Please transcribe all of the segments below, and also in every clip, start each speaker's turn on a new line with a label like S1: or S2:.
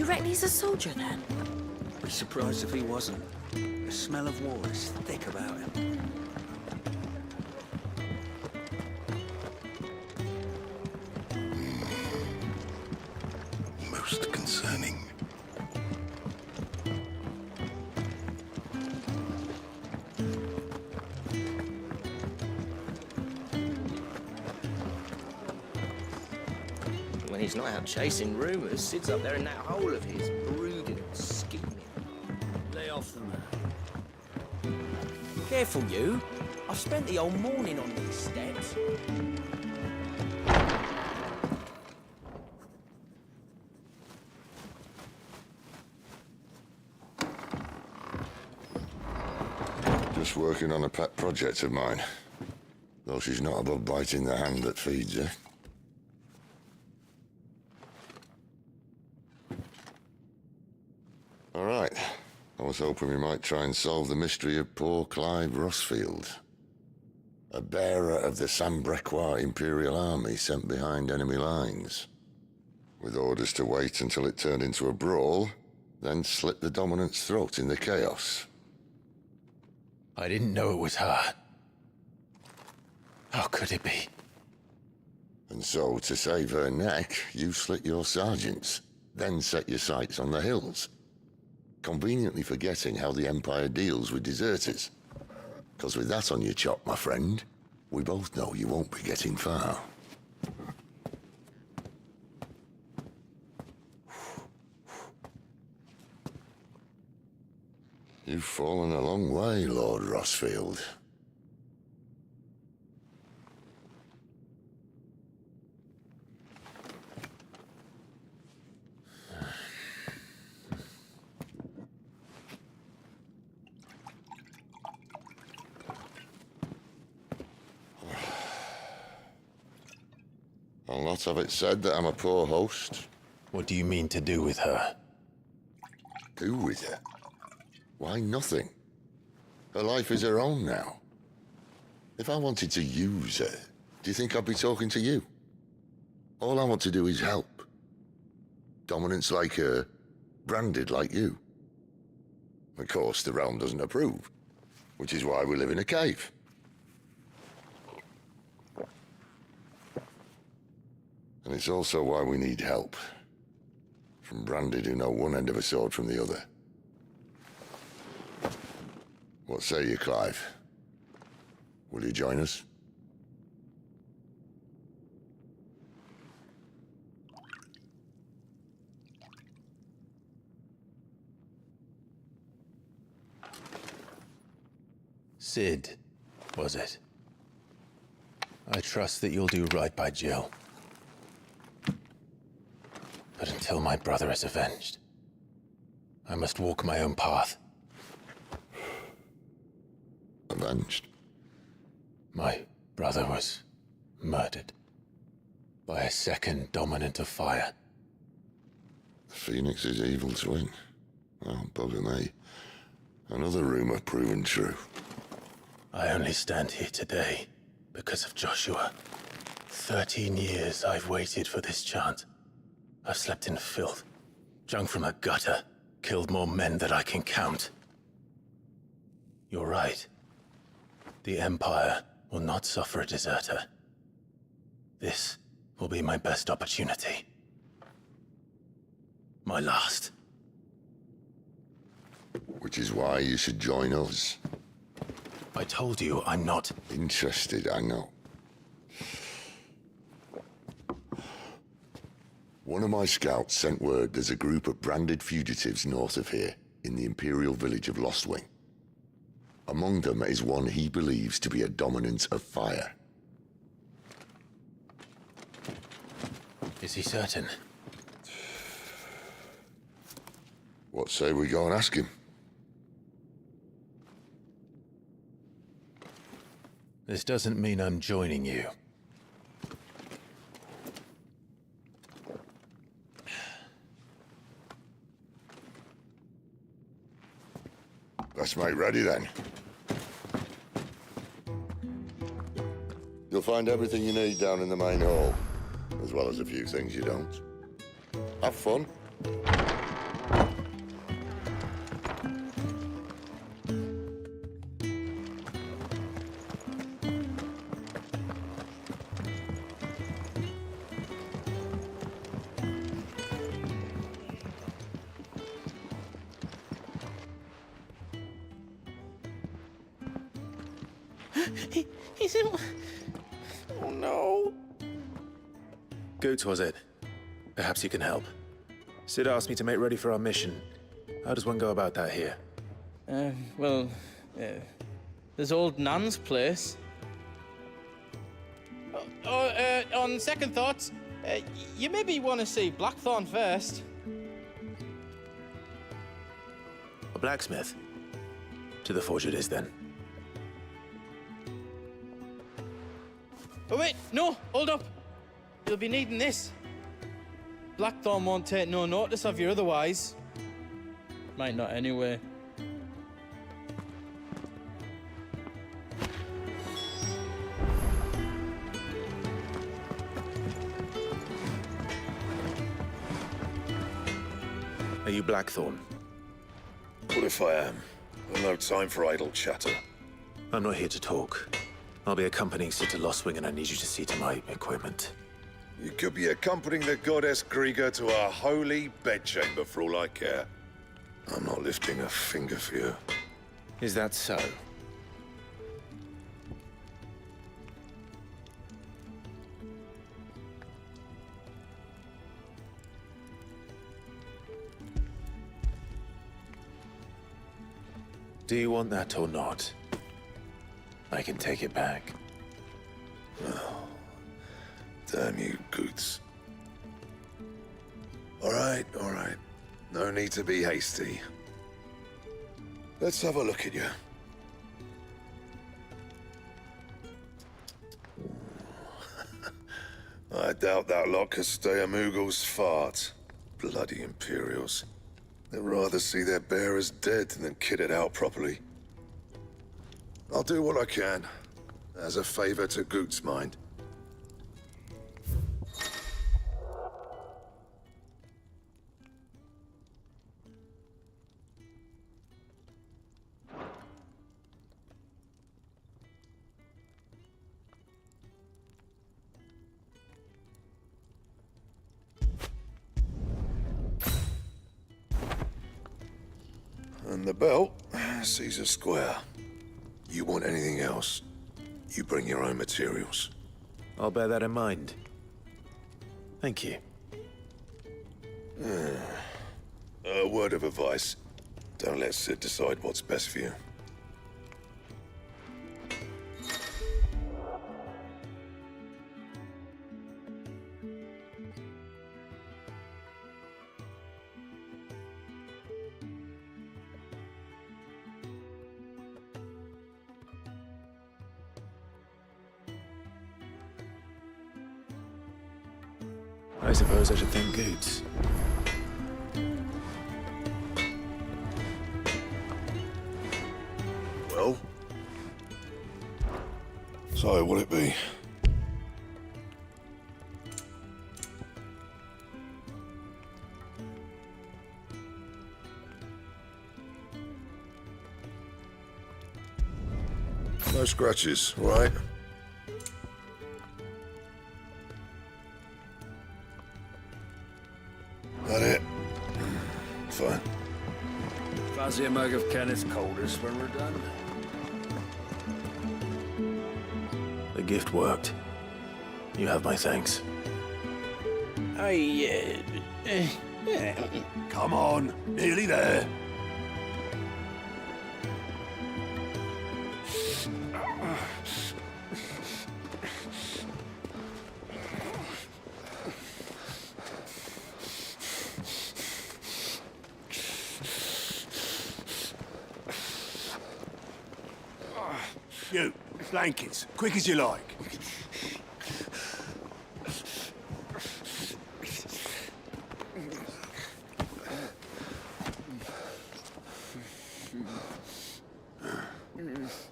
S1: You reckon he's a soldier, then?
S2: Be surprised if he wasn't. The smell of war is thick about him.
S3: Most concerning.
S4: When he's not out chasing rumours, sits up there in that hole of his, brooding and scheming.
S2: Lay off the man.
S4: Careful, you. I've spent the whole morning on these steps.
S3: Just working on a pet project of mine. Though she's not above biting the hand that feeds her. All right. I was hoping we might try and solve the mystery of poor Clive Rossfield. A bearer of the Sambrequois Imperial Army sent behind enemy lines. With orders to wait until it turned into a brawl, then slit the dominant's throat in the chaos.
S5: I didn't know it was her. How could it be?
S3: And so, to save her neck, you slit your sergeants, then set your sights on the hills. Conveniently forgetting how the Empire deals with deserters. Because with that on your chop, my friend, we both know you won't be getting far. You've fallen a long way, Lord Rossfield. I'll not have it said that I'm a poor host.
S5: What do you mean to do with her?
S3: Do with her? Why, nothing. Her life is her own now. If I wanted to use her, do you think I'd be talking to you? All I want to do is help. Dominants like her, branded like you. Of course, the realm doesn't approve, which is why we live in a cave. And it's also why we need help. From branded who know one end of a sword from the other. What say you, Clive? Will you join us?
S5: Sid, was it? I trust that you'll do right by Jill. But until my brother is avenged, I must walk my own path.
S3: Avenged?
S5: My brother was murdered by a second dominant of fire.
S3: The Phoenix's evil twin. Oh, bugger me. Another rumor proven true.
S5: I only stand here today because of Joshua. 13 years I've waited for this chance. I've slept in filth, drunk from a gutter, killed more men than I can count. You're right. The Empire will not suffer a deserter. This will be my best opportunity. My last.
S3: Which is why you should join us.
S5: I told you I'm not
S3: Interested, I know. One of my scouts sent word there's a group of branded fugitives north of here, in the Imperial village of Lostwing. Among them is one he believes to be a dominant of fire.
S5: Is he certain?
S3: What say we go and ask him?
S5: This doesn't mean I'm joining you.
S3: Let's make ready then. You'll find everything you need down in the main hall, as well as a few things you don't. Have fun.
S4: He's in... Oh, no.
S5: Goots, was it? Perhaps you can help. Sid asked me to make ready for our mission. How does one go about that here?
S1: Well, there's old Nan's place. On second thoughts, you maybe want to see Blackthorn first.
S5: A blacksmith? To the forge it is, then.
S1: Oh, wait, no, hold up. You'll be needing this. Blackthorn won't take no notice of you otherwise. Might not anyway.
S5: Are you Blackthorn?
S6: What if I am? I've no time for idle chatter.
S5: I'm not here to talk. I'll be accompanying Sid to Lost Wing, and I need you to see to my equipment.
S6: You could be accompanying the goddess Grieger to our holy bedchamber for all I care. I'm not lifting a finger for you.
S5: Is that so? Do you want that or not? I can take it back.
S6: Damn you, Goots. All right. No need to be hasty. Let's have a look at you. I doubt that lot could stay a Moogle's fart. Bloody Imperials. They'd rather see their bearers dead than kitted out properly. I'll do what I can, as a favor to Goot's mind. And the belt sees a square. You want anything else, you bring your own materials.
S5: I'll bear that in mind. Thank you.
S6: A word of advice. Don't let Sid decide what's best for you.
S5: I suppose I should thank Goots.
S6: Well? So, what'll it be? No scratches, right? That it? Fine.
S2: Fancy a mug of Kenneth's coldest when we're done.
S5: The gift worked. You have my thanks.
S6: Come on, nearly there.
S7: You, blankets, quick as you like.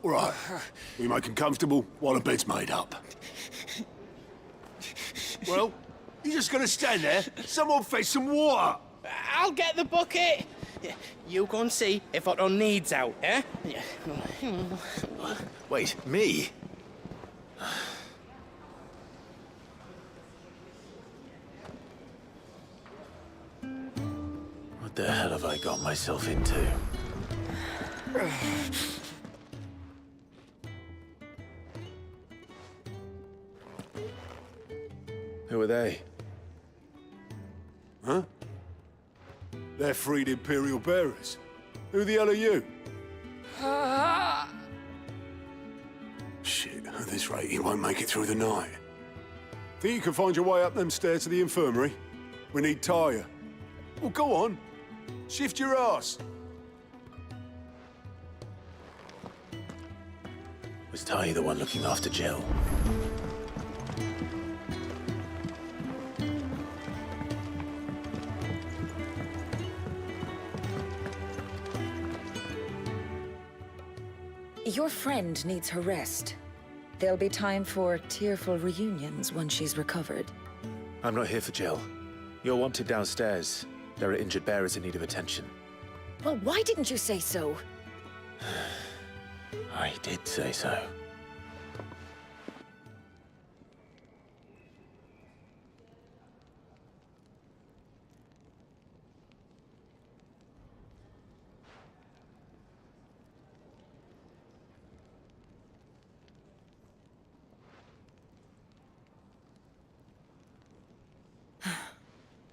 S7: All right, we make them comfortable while the bed's made up. Well, you just gonna stand there? Someone fetch some water.
S4: I'll get the bucket. You go and see if Otto needs out, eh?
S5: Wait, me? What the hell have I got myself into? Who are they?
S7: Huh? They're freed Imperial bearers. Who the hell are you? Shit, at this rate, you won't make it through the night. Think you can find your way up them stairs to the infirmary? We need Tyre. Well, go on. Shift your ass.
S5: Was Ty the one looking after Jill?
S8: Your friend needs her rest. There'll be time for tearful reunions once she's recovered.
S5: I'm not here for Jill. You're wanted downstairs. There are injured bearers in need of attention.
S8: Well, why didn't you say so?
S5: I did say so.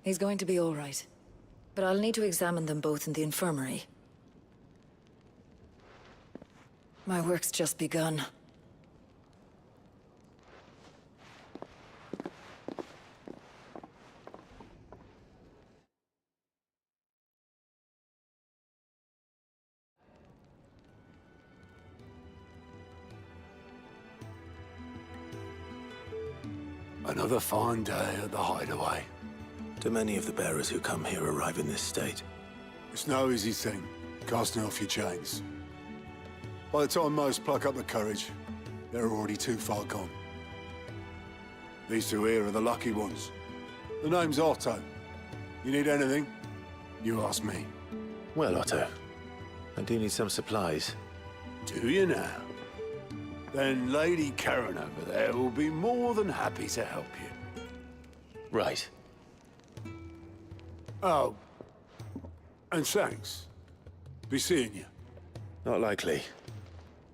S8: He's going to be all right. But I'll need to examine them both in the infirmary. My work's just begun.
S7: Another fine day at the hideaway.
S5: Do many of the bearers who come here arrive in this state?
S7: It's no easy thing, casting off your chains. By the time most pluck up the courage, they're already too far gone. These two here are the lucky ones. The name's Otto. You need anything, you ask me.
S5: Well, Otto, I do need some supplies.
S7: Do you now? Then Lady Karen over there will be more than happy to help you.
S5: Right.
S7: Oh, and thanks. Be seeing you.
S5: Not likely.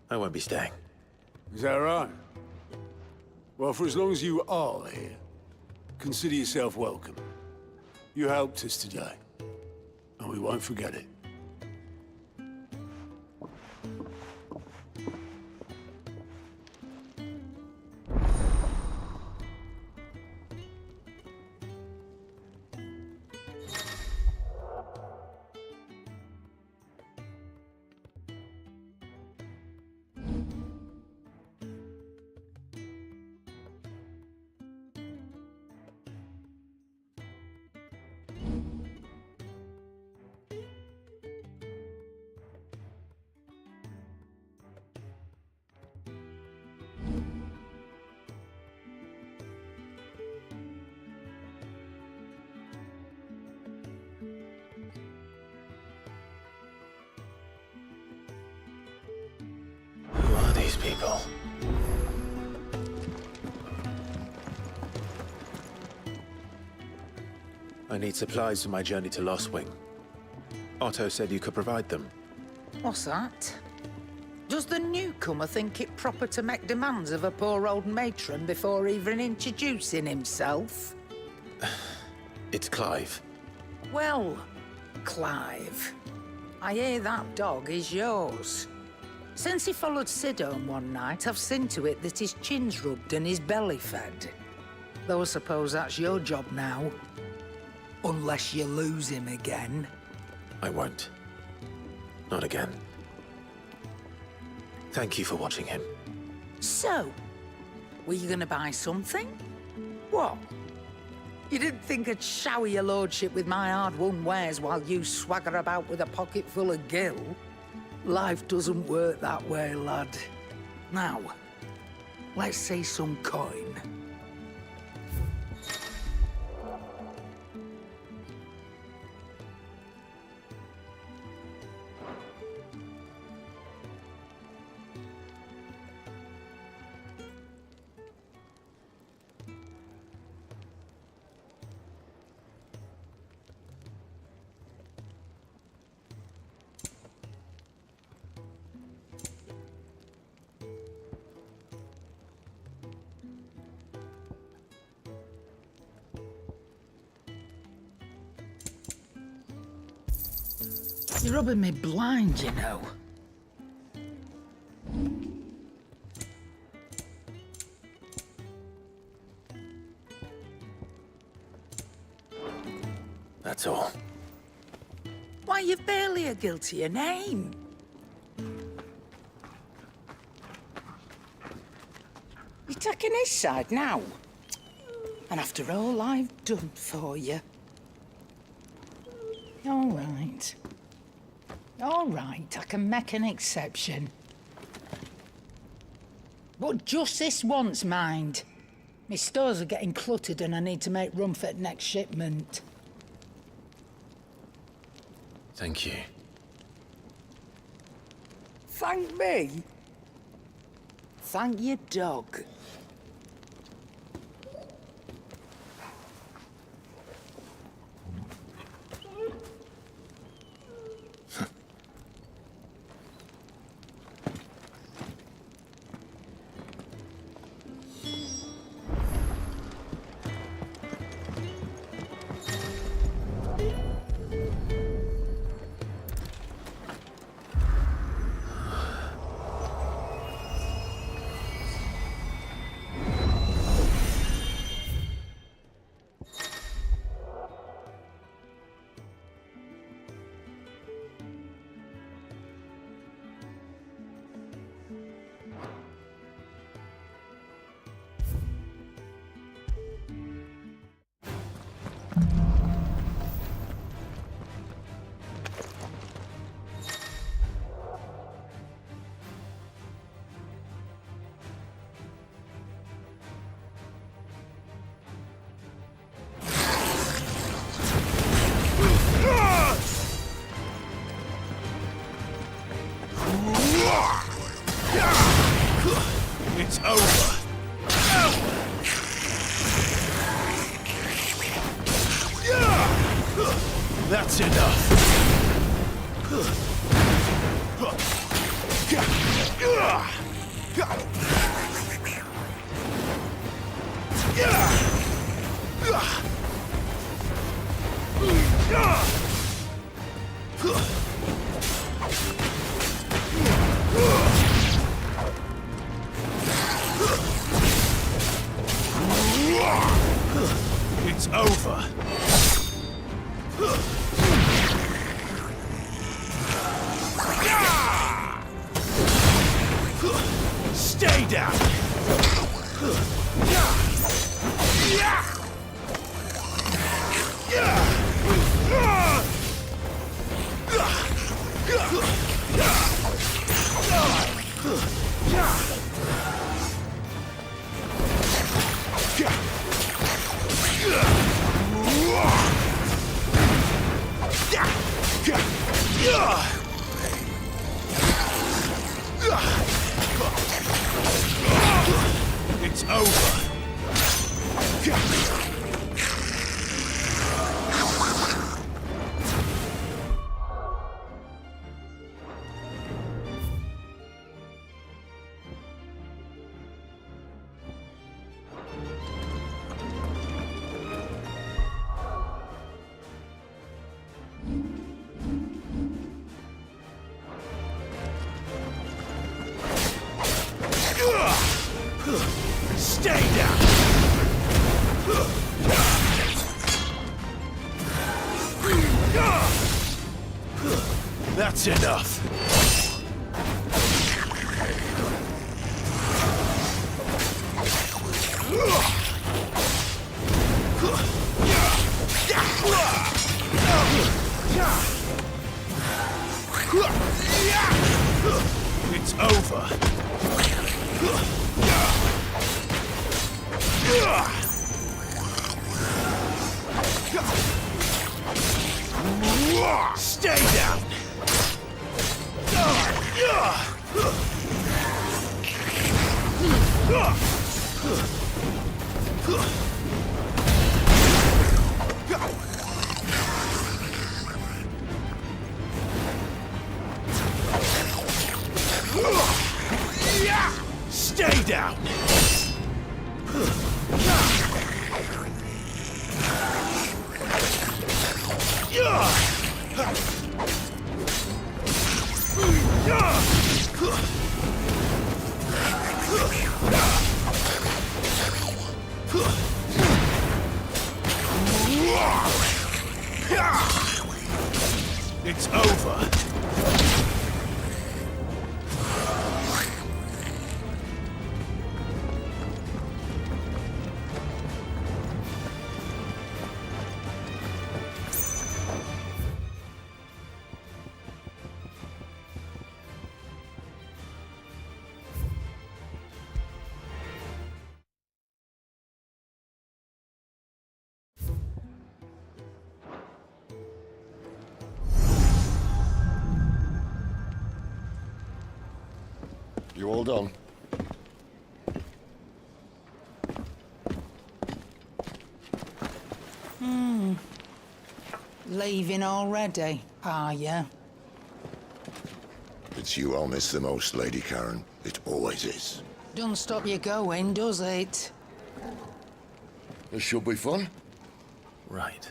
S5: I won't be staying.
S7: Is that right? Well, for as long as you are here, consider yourself welcome. You helped us today, and we won't forget it.
S5: Who are these people? I need supplies for my journey to Lost Wing. Otto said you could provide them.
S9: What's that? Does the newcomer think it proper to make demands of a poor old matron before even introducing himself?
S5: It's Clive.
S9: Well, Clive, I hear that dog is yours. Since he followed Sid home one night, I've seen to it that his chin's rubbed and his belly fed. Though I suppose that's your job now. Unless you lose him again.
S5: I won't. Not again. Thank you for watching him.
S9: So, were you gonna buy something? What? You didn't think I'd shower your lordship with my hard-won wares while you swagger about with a pocket full of gil? Life doesn't work that way, lad. Now, let's see some coin. You're rubbing me blind, you know.
S5: That's all.
S9: Why, you've barely a guiltier name. You're taking his side now. And after all I've done for you. All right. All right, I can make an exception. But just this once, mind. My stores are getting cluttered and I need to make room for the next shipment.
S5: Thank you.
S9: Thank me? Thank your dog.
S5: It's over. That's enough. It's over. Stay down. It's over. Stay down. That's enough. It's over. Stay down. Stay down. It's over.
S3: You all done?
S9: Leaving already, are you?
S3: It's you I'll miss the most, Lady Karen. It always is.
S9: Don't stop you going, does it?
S3: This should be fun.
S5: Right.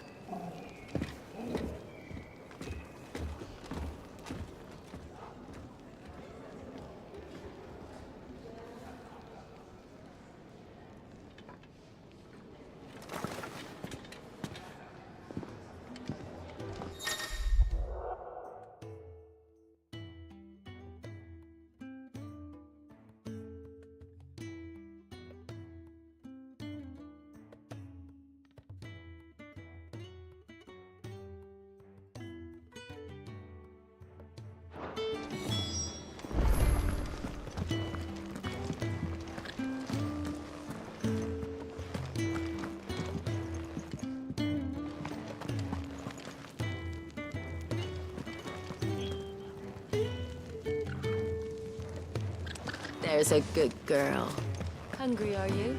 S10: There's a good girl. Hungry, are you?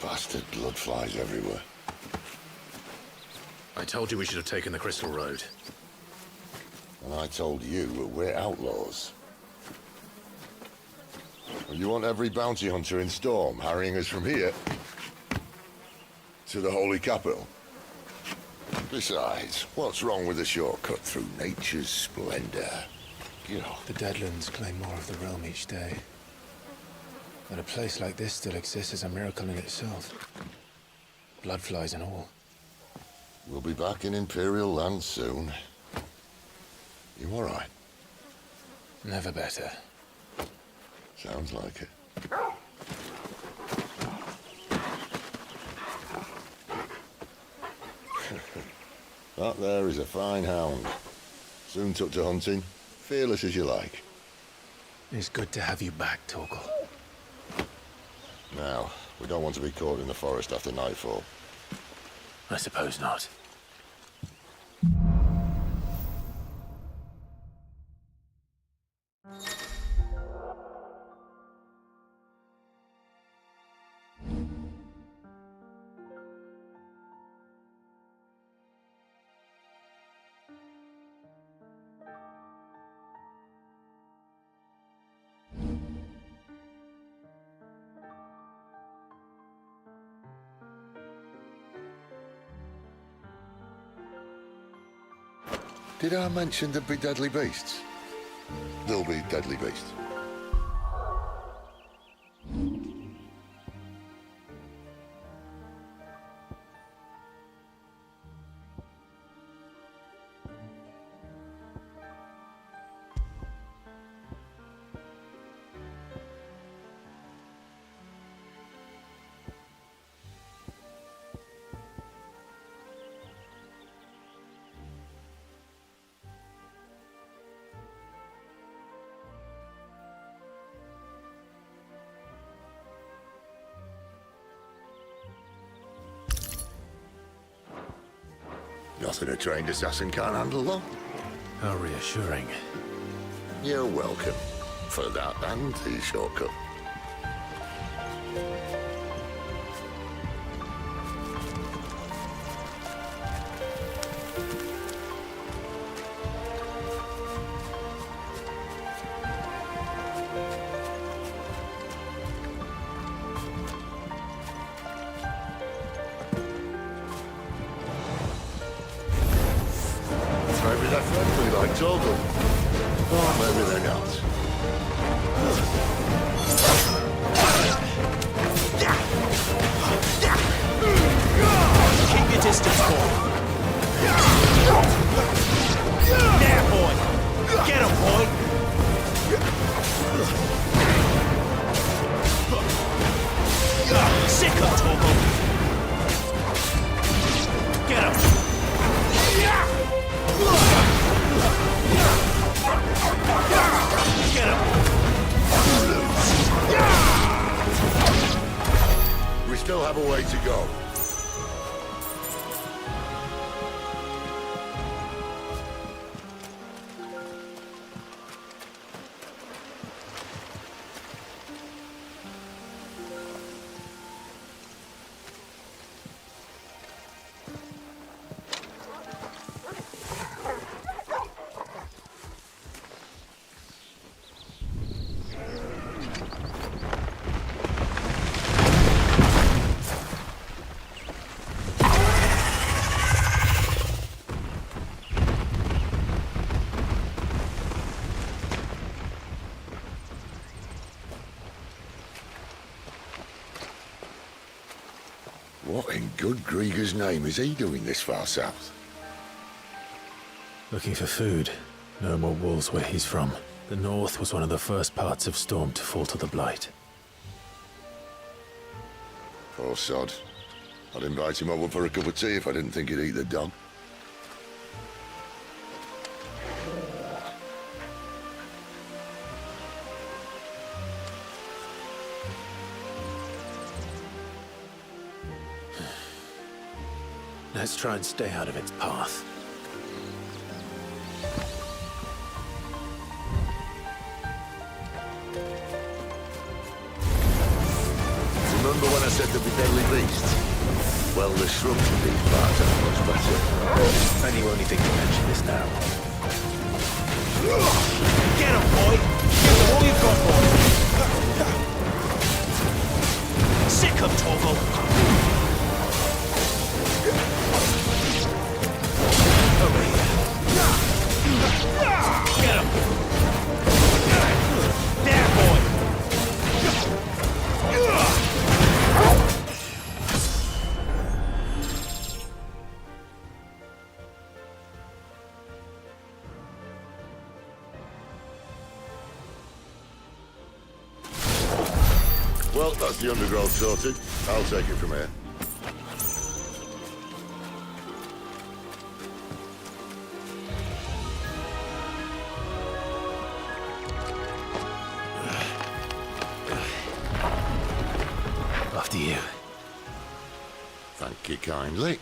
S3: Bastard blood flies everywhere.
S5: I told you we should have taken the Crystal Road.
S3: And I told you that we're outlaws. And you want every bounty hunter in Storm harrying us from here to the Holy Capital? Besides, what's wrong with a shortcut through nature's splendor? You know.
S5: The Deadlands claim more of the realm each day. That a place like this still exists is a miracle in itself. Bloodflies and all.
S3: We'll be back in Imperial land soon. You all right?
S5: Never better.
S3: Sounds like it. That there is a fine hound. Soon took to hunting. Fearless as you like.
S5: It's good to have you back, Torgal.
S3: Now, we don't want to be caught in the forest after nightfall.
S5: I suppose not.
S3: Did I mention there'd be deadly beasts? There'll be deadly beasts. Nothing a trained assassin can't handle, though.
S5: How reassuring.
S3: You're welcome. For that and the shortcut. Maybe they're friendly like Torgal. Or maybe they're not.
S1: Keep your distance, boy. There, boy. Get him, boy. Sick of Torgal. Get him. Get him.
S3: We still have a way to go. What in good Grieger's name is he doing this far south?
S5: Looking for food. No more wolves where he's from. The north was one of the first parts of Storm to fall to the Blight.
S3: Poor sod. I'd invite him over for a cup of tea if I didn't think he'd eat the dog.
S5: Let's try and stay out of its path.
S3: Remember when I said there'd be deadly beasts? Well, the shrubs in these parts are much better.
S5: And you only think to mention this now.
S1: Get him, boy. Give him all you've got, boy. Sick of Torgal. Over here. Get him. There, boy.
S3: Well, that's the undergrowth sorted. I'll take it from here.
S5: After you.
S3: Thank you kindly.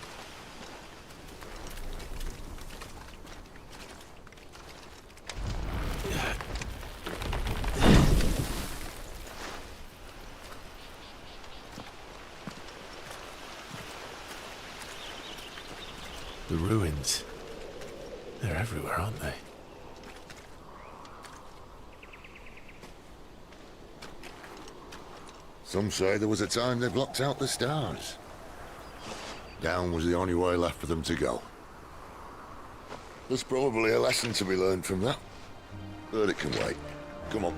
S5: The ruins. They're everywhere, aren't they?
S3: Some say there was a time they blocked out the stars. Down was the only way left for them to go. There's probably a lesson to be learned from that. But it can wait. Come on.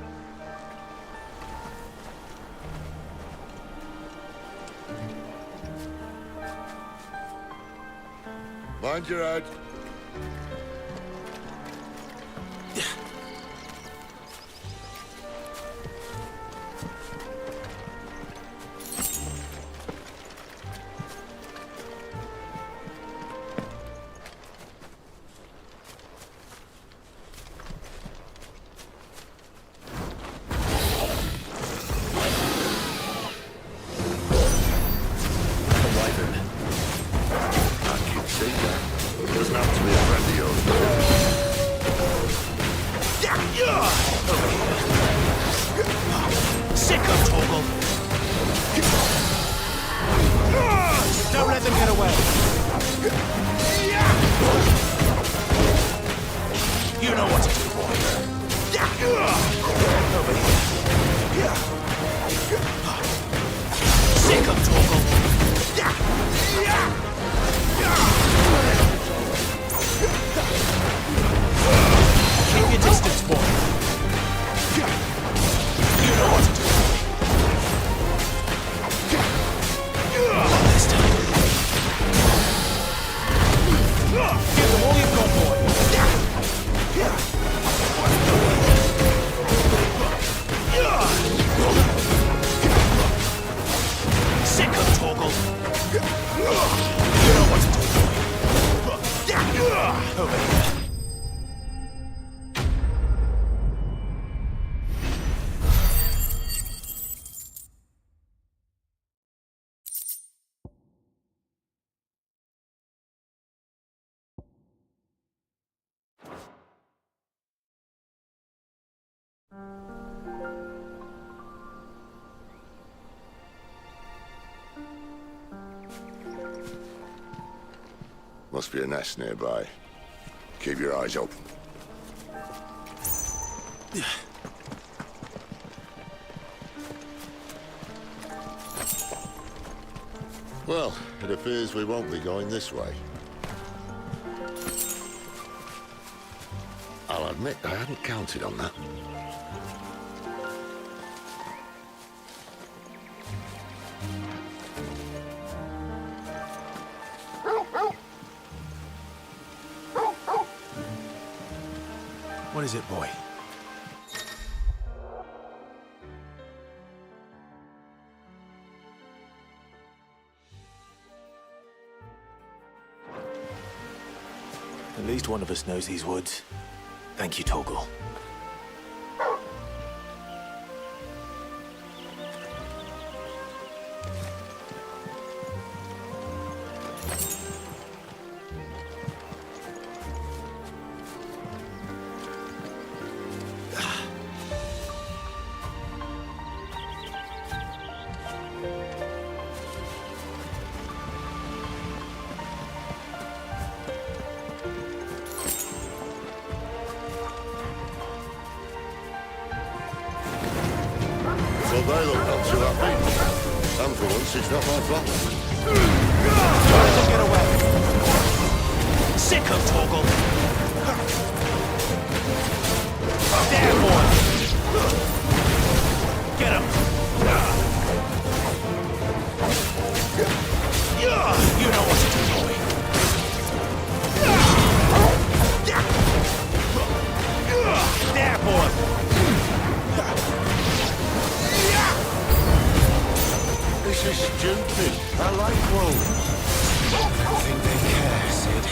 S3: Mind your head.
S5: Sicko, Torgal!
S1: Don't let them get away.
S5: You know what to do, boy. Over here. Sicko, Torgal!
S1: Keep your distance, boy.
S5: You know what to do. This time.
S1: Give them all you've got, boy.
S5: Sicko, Torgal. You know what to do, boy. Over here.
S3: Must be a nest nearby. Keep your eyes open. Well, it appears we won't be going this way. I'll admit I hadn't counted on that.
S5: What is it, boy? At least one of us knows these woods. Thank you, Torgal.
S3: Well, they look not too happy. And for once, it's not my fault.
S1: Let them get away.
S5: Sicko, Torgal!
S1: There, boy.
S5: Get him! You know what to do, boy.
S1: There, boy.
S3: This is stupid. I like wolves.
S5: I think they care, Sid.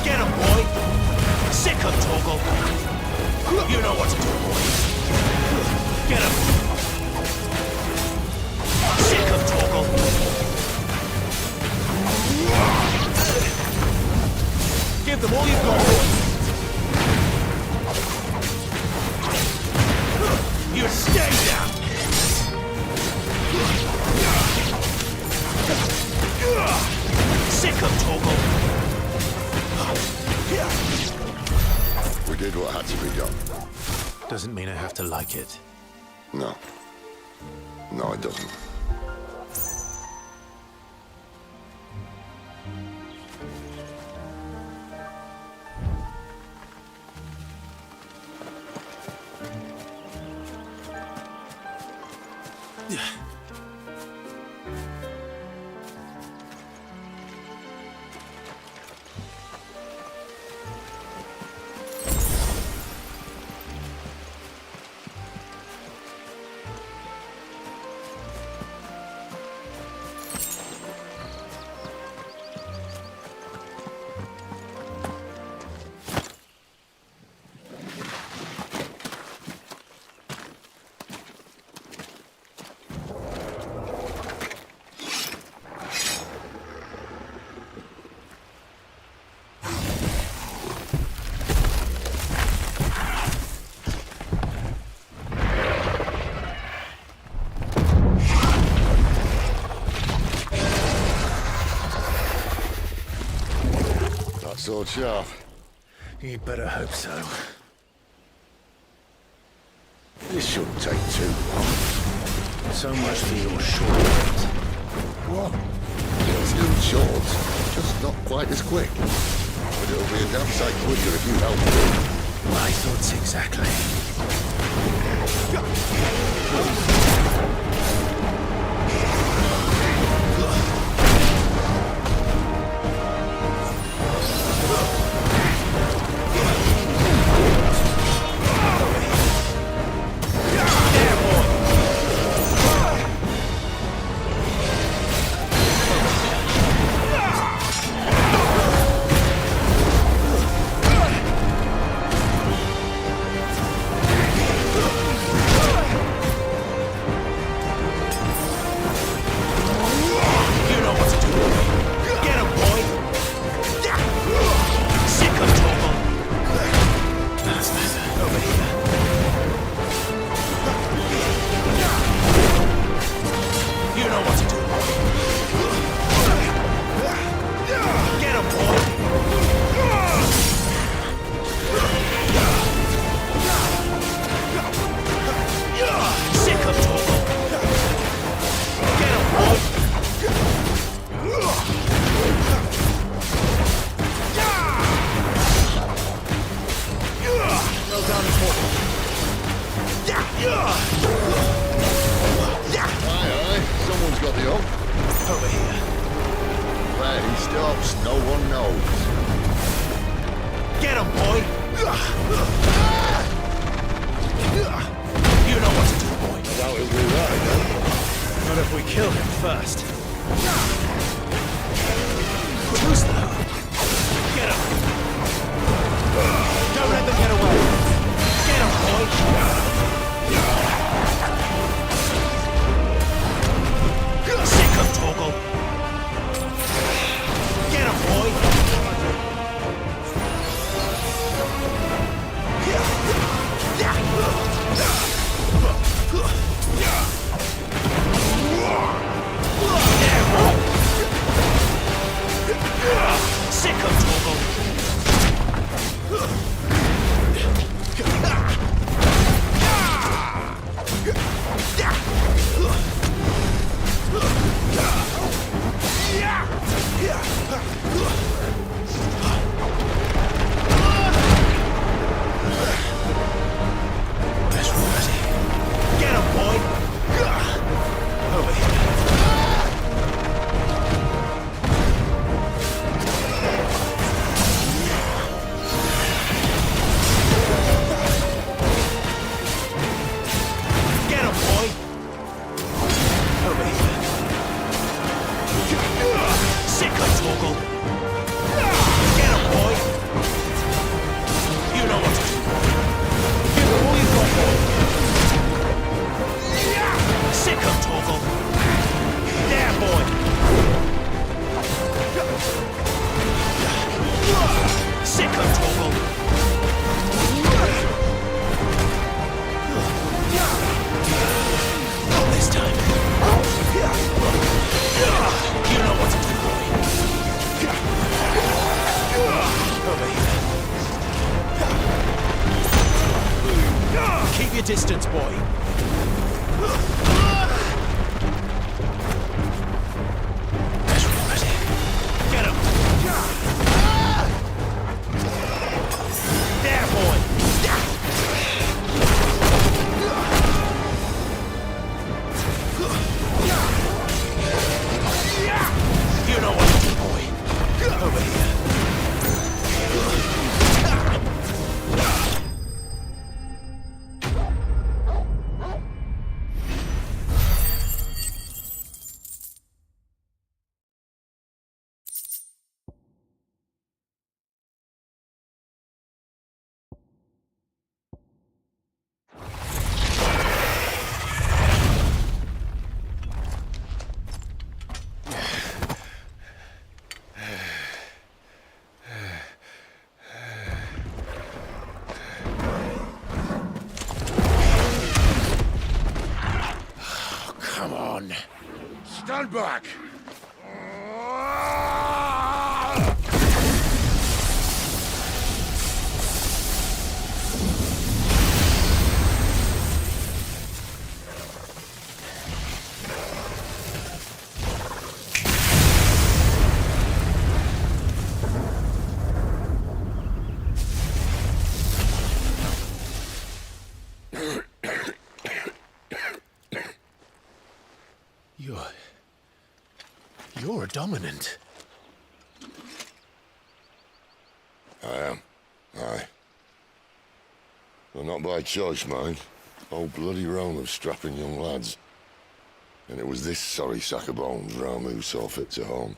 S1: Get him, boy.
S5: Sicko, Torgal! You know what to do, boy. Get him! Sicko, Torgal!
S1: Give them all you've got, boy.
S5: You stay down! Sicko, Torgal!
S3: We did what had to be done.
S5: Doesn't mean I have to like it.
S3: No. No, it doesn't. sword sharp.
S5: You'd better hope so.
S3: This shouldn't take too long.
S5: So much for your short wit.
S3: What? It's still short, just not quite as quick. But it'll be a damn sight quicker if you help me.
S5: My thoughts exactly.
S1: Distance, boy. Get him. There, boy. You know what to do, boy. Over here.
S3: Stand back!
S5: You're a dominant.
S3: I am. Aye. Well, not by choice, mind. Old bloody Rome of strapping young lads. And it was this sorry sack of bones Ramu saw fit to home.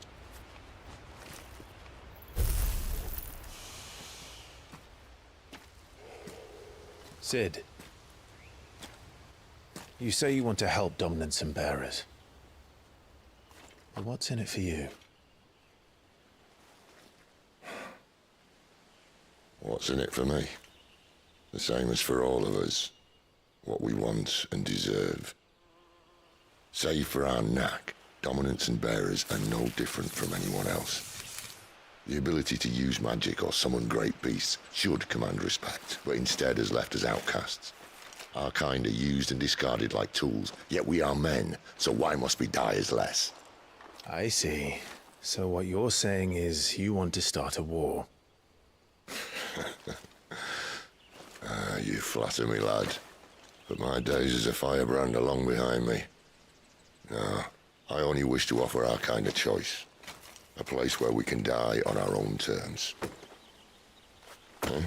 S5: Sid, you say you want to help dominants and bearers. But what's in it for you?
S3: What's in it for me? The same as for all of us. What we want and deserve. Save for our knack, dominants and bearers are no different from anyone else. The ability to use magic or summon great beasts should command respect, but instead has left us outcasts. Our kind are used and discarded like tools, yet we are men, so why must we die as less?
S5: I see. So what you're saying is you want to start a war.
S3: You flatter me, lad. But my days as a firebrand are long behind me. No, I only wish to offer our kind a choice. A place where we can die on our own terms. Huh?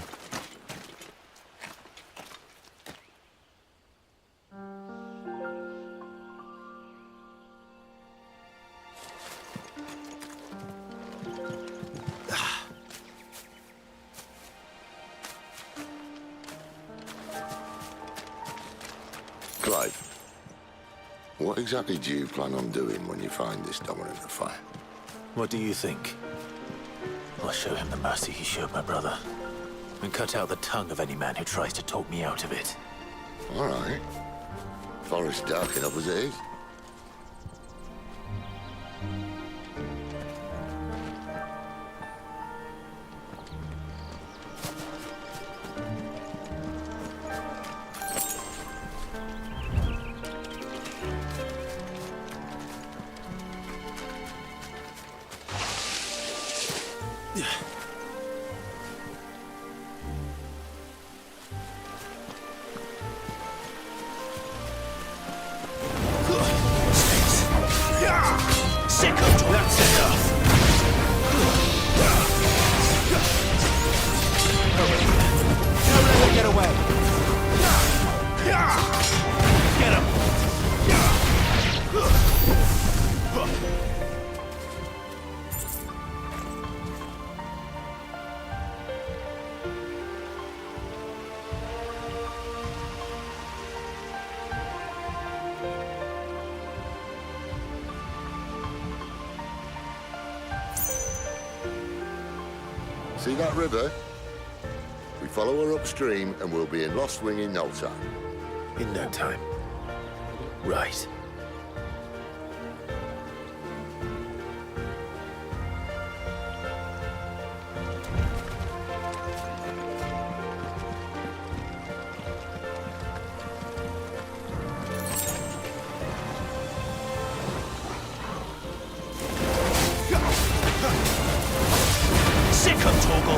S3: Clive, what exactly do you plan on doing when you find this dominant of fire?
S5: What do you think? I'll show him the mercy he showed my brother, and cut out the tongue of any man who tries to talk me out of it.
S3: All right. Forest dark enough as it is. See that river? We follow her upstream and we'll be in Lost Wing in no time.
S5: In no time. Right.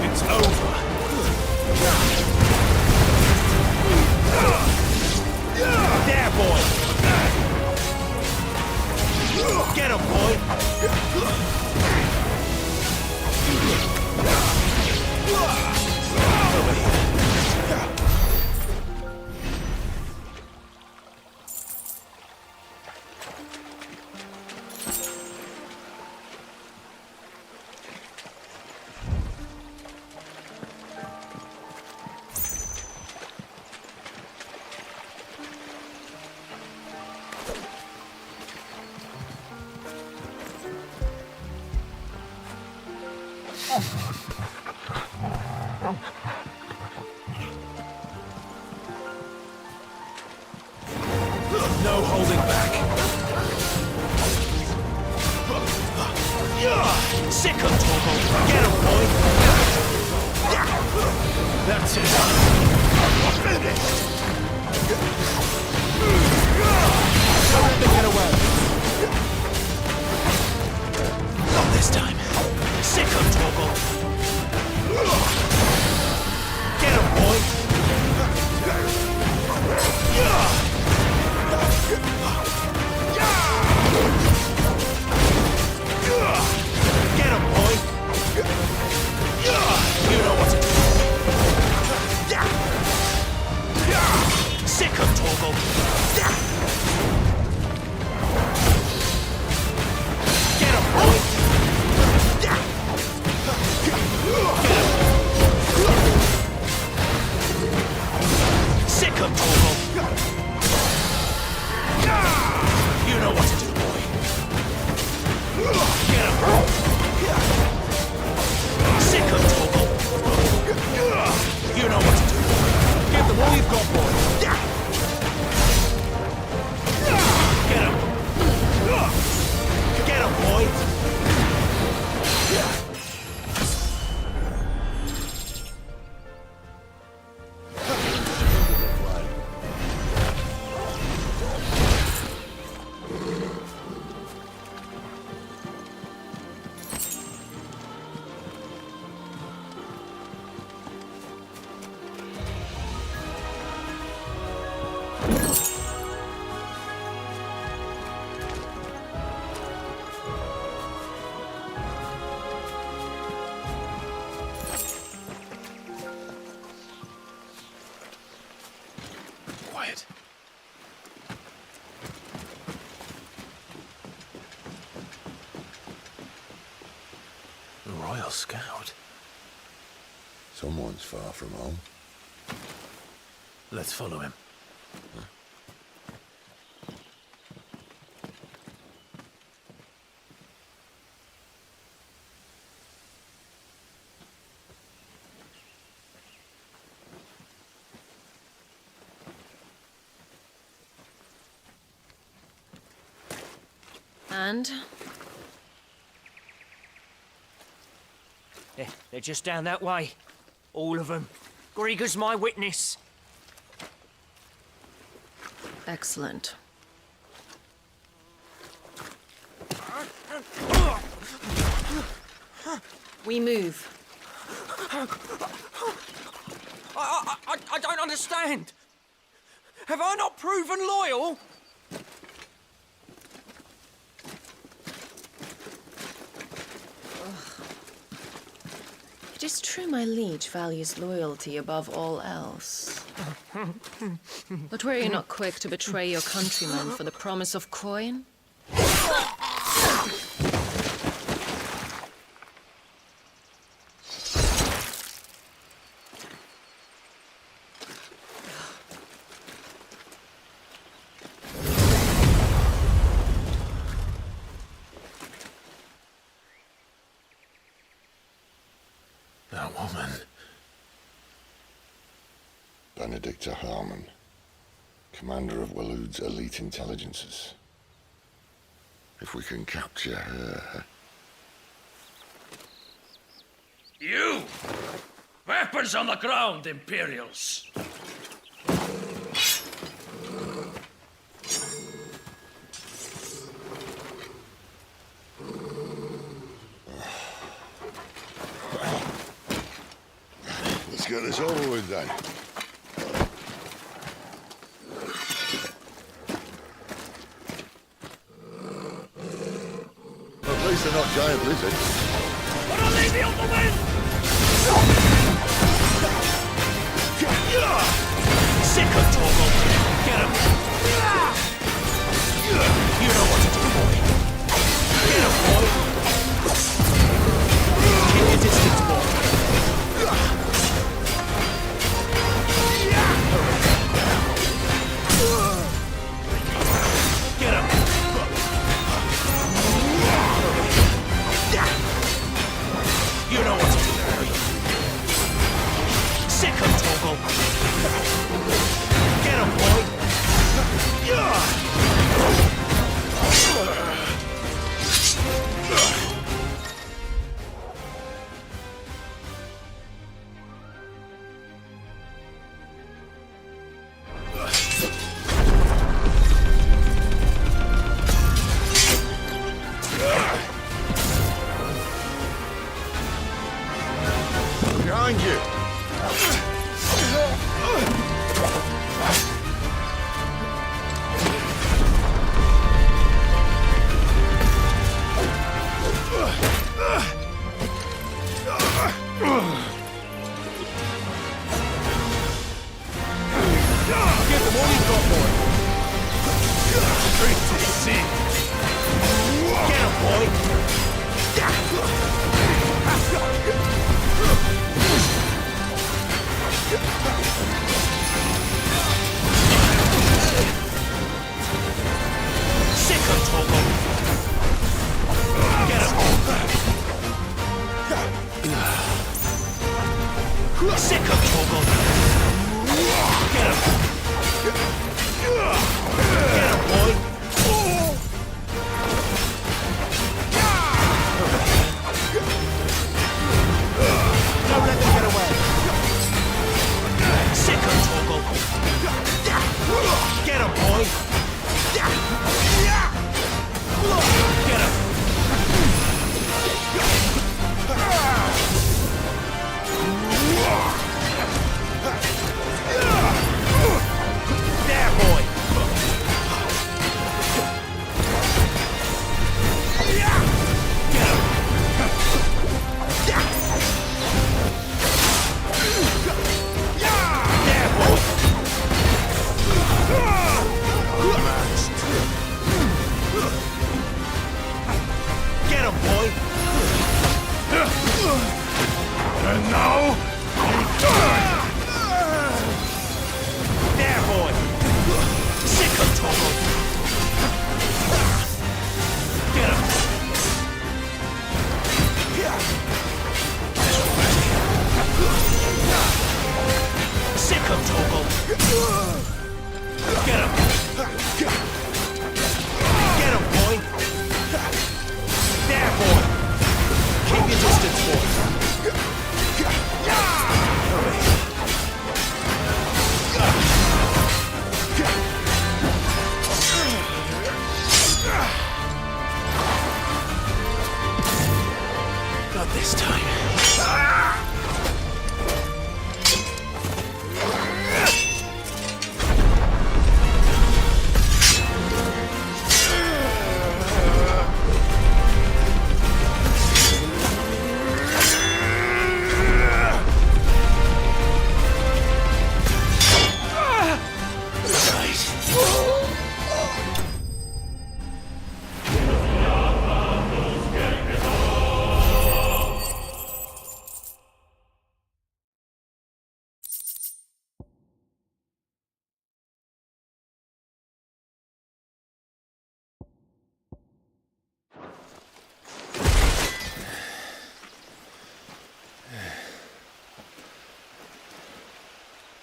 S11: It's over. There, boy. Get him, boy. Over here. No holding back. Sick of Torgo. Get him, boy. That's it. Finish. Don't let them get away. Not this time. Sick of Torgo. Get him, boy. Yeah!
S5: Royal Scout.
S3: Someone's far from home.
S5: Let's follow him.
S10: And?
S11: They're just down that way. All of them. Grieger's my witness.
S10: Excellent. We move.
S11: I don't understand. Have I not proven loyal?
S10: It is true my liege values loyalty above all else. But were you not quick to betray your countrymen for the promise of coin?
S5: That woman.
S3: Benedicta Harmon, commander of Waloed's elite intelligences. If we can capture her...
S11: You! Weapons on the ground, Imperials!
S3: Let's get this over with then. At least they're not giant lizards.
S11: But I'll leave you on the wind! Sick of Torgal! Get him! You know what to do, boy. Get him, boy! Keep your distance, boy. Get him! You know what to do, boy. Sick of Torgal! Get him, boy!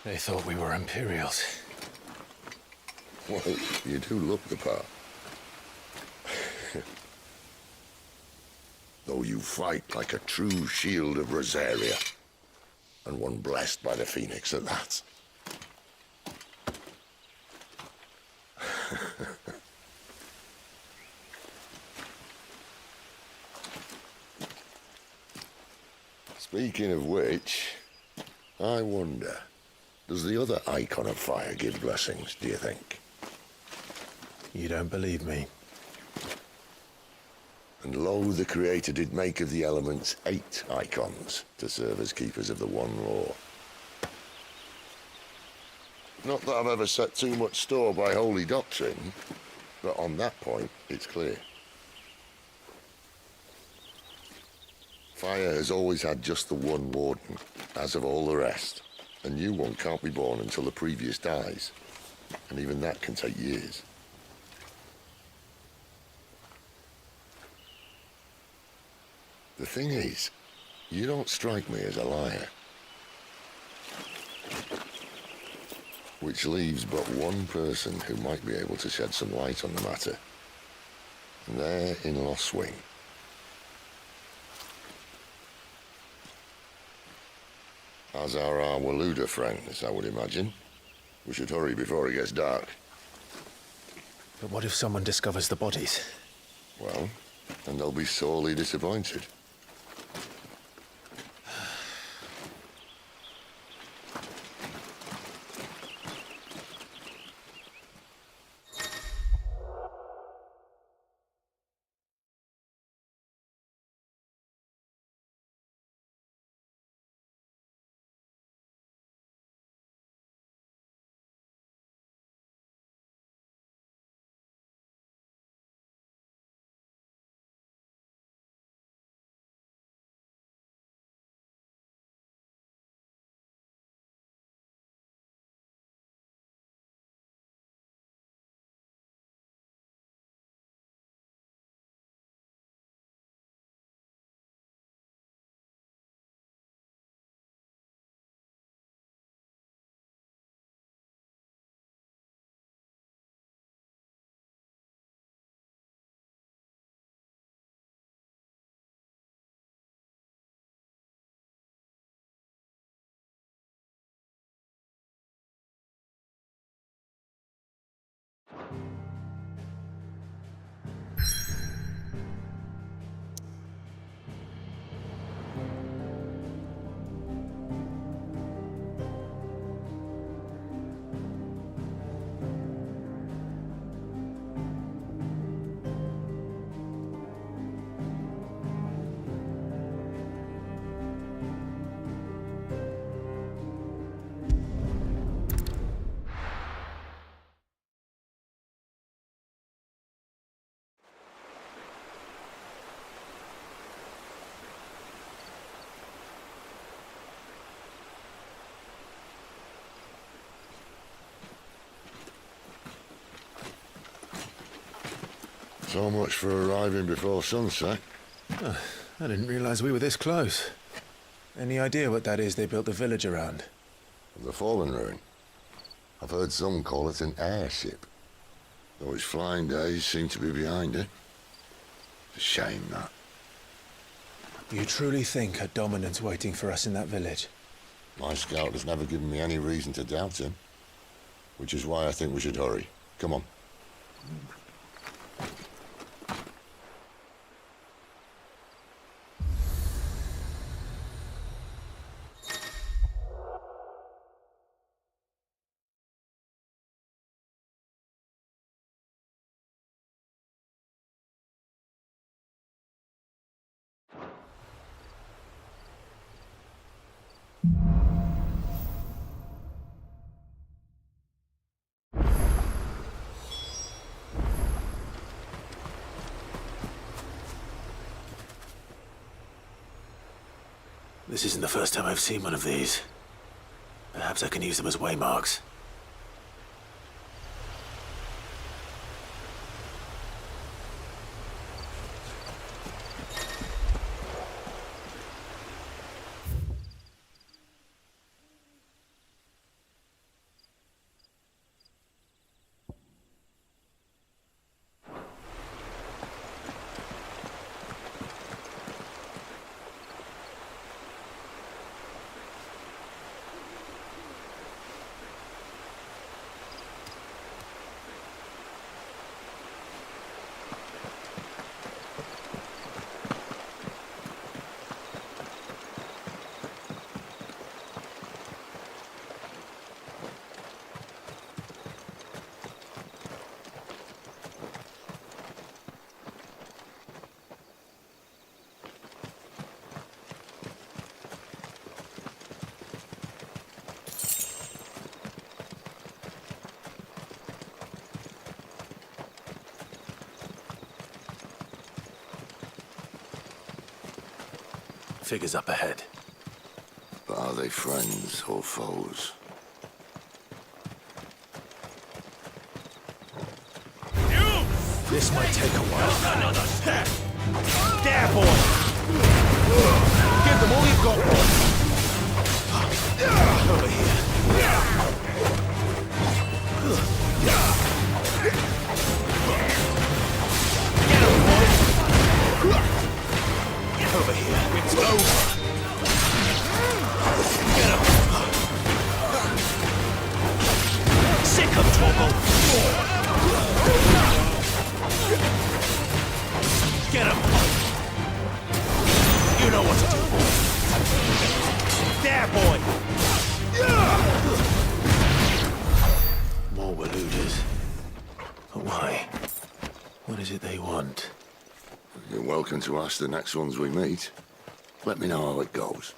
S5: They thought we were Imperials.
S3: Well, you do look the part. Though you fight like a true shield of Rosaria. And one blessed by the Phoenix at that. Speaking of which, I wonder, does the other icon of fire give blessings, do you think?
S5: You don't believe me?
S3: And lo, the Creator did make of the elements 8 icons to serve as keepers of the one law. Not that I've ever set too much store by holy doctrine, but on that point, it's clear. Fire has always had just the one warden, as of all the rest. A new one can't be born until the previous dies, and even that can take years. The thing is, you don't strike me as a liar. Which leaves but one person who might be able to shed some light on the matter. And they're in Lost Wing. As are our Waluda friends, I would imagine. We should hurry before it gets dark.
S5: But what if someone discovers the bodies?
S3: Well, then they'll be sorely disappointed. So much for arriving before sunset.
S5: Oh, I didn't realize we were this close. Any idea what that is they built the village around?
S3: The Fallen Ruin. I've heard some call it an airship. Though its flying days seem to be behind it. It's a shame, that.
S5: You truly think a dominant's waiting for us in that village?
S3: My scout has never given me any reason to doubt him. Which is why I think we should hurry. Come on.
S5: This isn't the first time I've seen one of these. Perhaps I can use them as waymarks. Figures up ahead.
S3: But are they friends or foes?
S5: This might take a while. Another step! There, boy! Give them all you've got, boy! Over here. Get him, boy! Over here. It's over! Get him! Sick of trouble! Get him! You know what to do, boy. There, boy! More Waluders. But why? What is it they want?
S3: You're welcome to ask the next ones we meet. Let me know how it goes.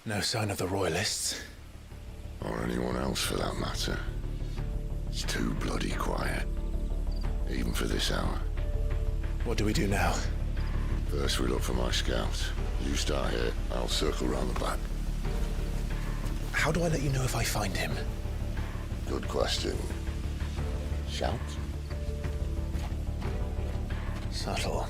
S5: No sign of the Royalists.
S3: Or anyone else for that matter. It's too bloody quiet. Even for this hour.
S5: What do we do now?
S3: First we look for my scout. You start here, I'll circle round the back.
S5: How do I let you know if I find him?
S3: Good question. Shout?
S5: Subtle.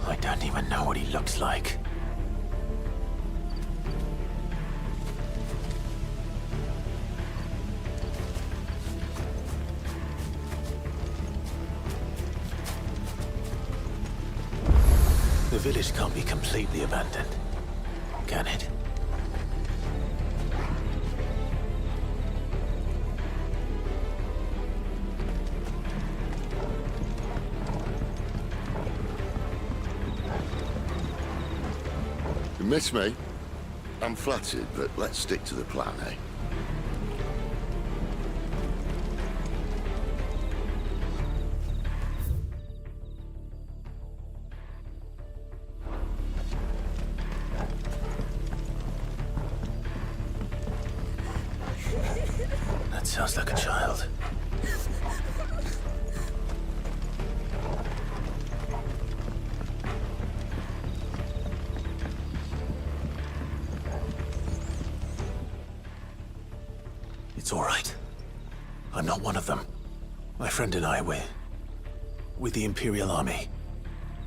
S5: I don't even know what he looks like. The village can't be completely abandoned, can it?
S3: You miss me? I'm flattered, but let's stick to the plan, eh?
S5: That sounds like a child. It's all right. I'm not one of them. My friend and I, we're with the Imperial Army,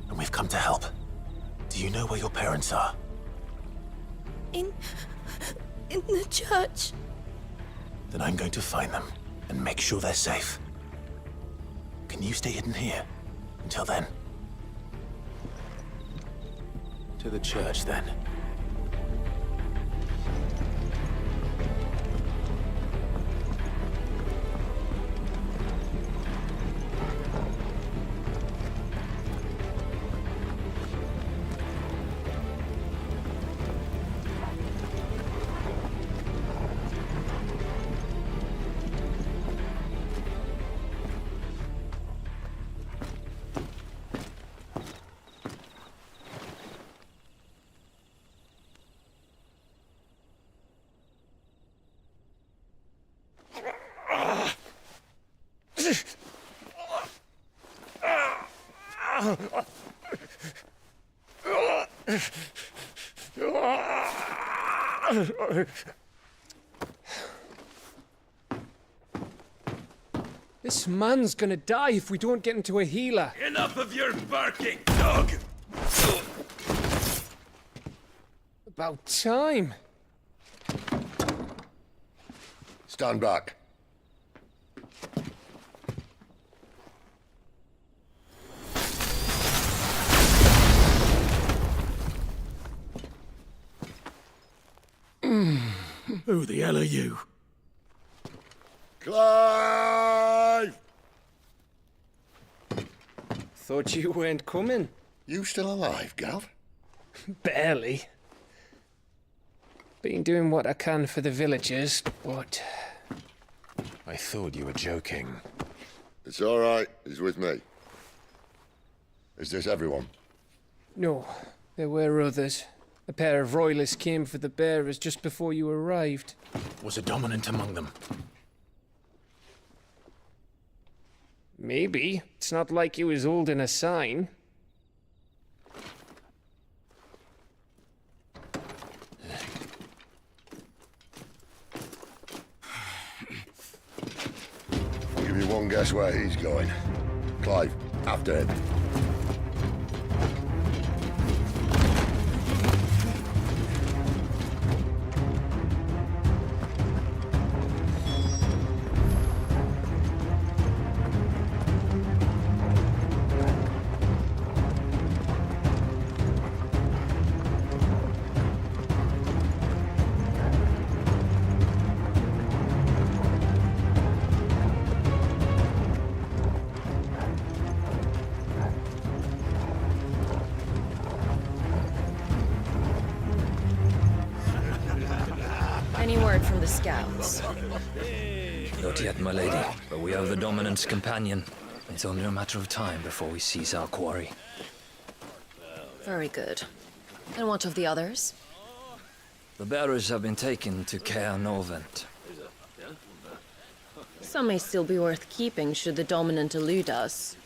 S5: and we've come to help. Do you know where your parents are?
S12: In the church.
S5: Then I'm going to find them and make sure they're safe. Can you stay hidden here until then? To the church, then.
S13: This man's gonna die if we don't get into a healer.
S5: Enough of your barking, dog!
S13: About time.
S3: Stand back.
S5: Who the hell are you?
S3: Clive!
S13: Thought you weren't coming.
S3: You still alive, Gav?
S13: Barely. Been doing what I can for the villagers, but...
S5: I thought you were joking.
S3: It's all right. He's with me. Is this everyone?
S13: No, there were others. A pair of royalists came for the bearers just before you arrived.
S5: Was a dominant among them?
S13: Maybe. It's not like he was holding a sign.
S3: I'll give you one guess where he's going. Clive, after him.
S10: Any word from the scouts?
S14: Not yet, my lady, but we have the dominant's companion. It's only a matter of time before we seize our quarry.
S10: Very good. And what of the others?
S14: The bearers have been taken to Caer Novent.
S10: Some may still be worth keeping should the dominant elude us.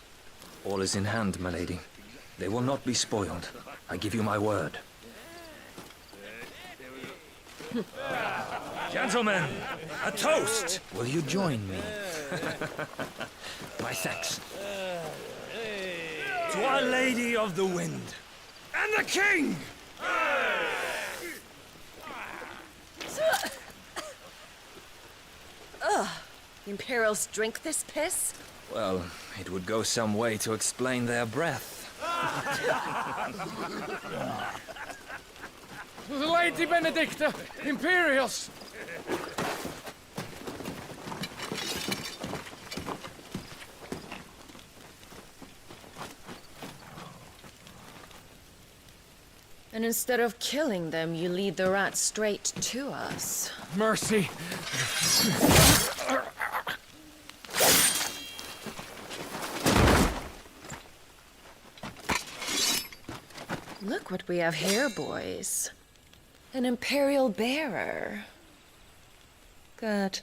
S14: All is in hand, my lady. They will not be spoiled. I give you my word.
S5: Gentlemen, a toast!
S14: Will you join me? My thanks.
S5: To Our Lady of the Wind and the King!
S10: Ugh. The Imperials drink this piss?
S14: Well, it would go some way to explain their breath.
S13: Lady Benedicta! Imperials!
S10: And instead of killing them, you lead the rats straight to us.
S13: Mercy!
S10: Look what we have here, boys. An Imperial bearer. Good.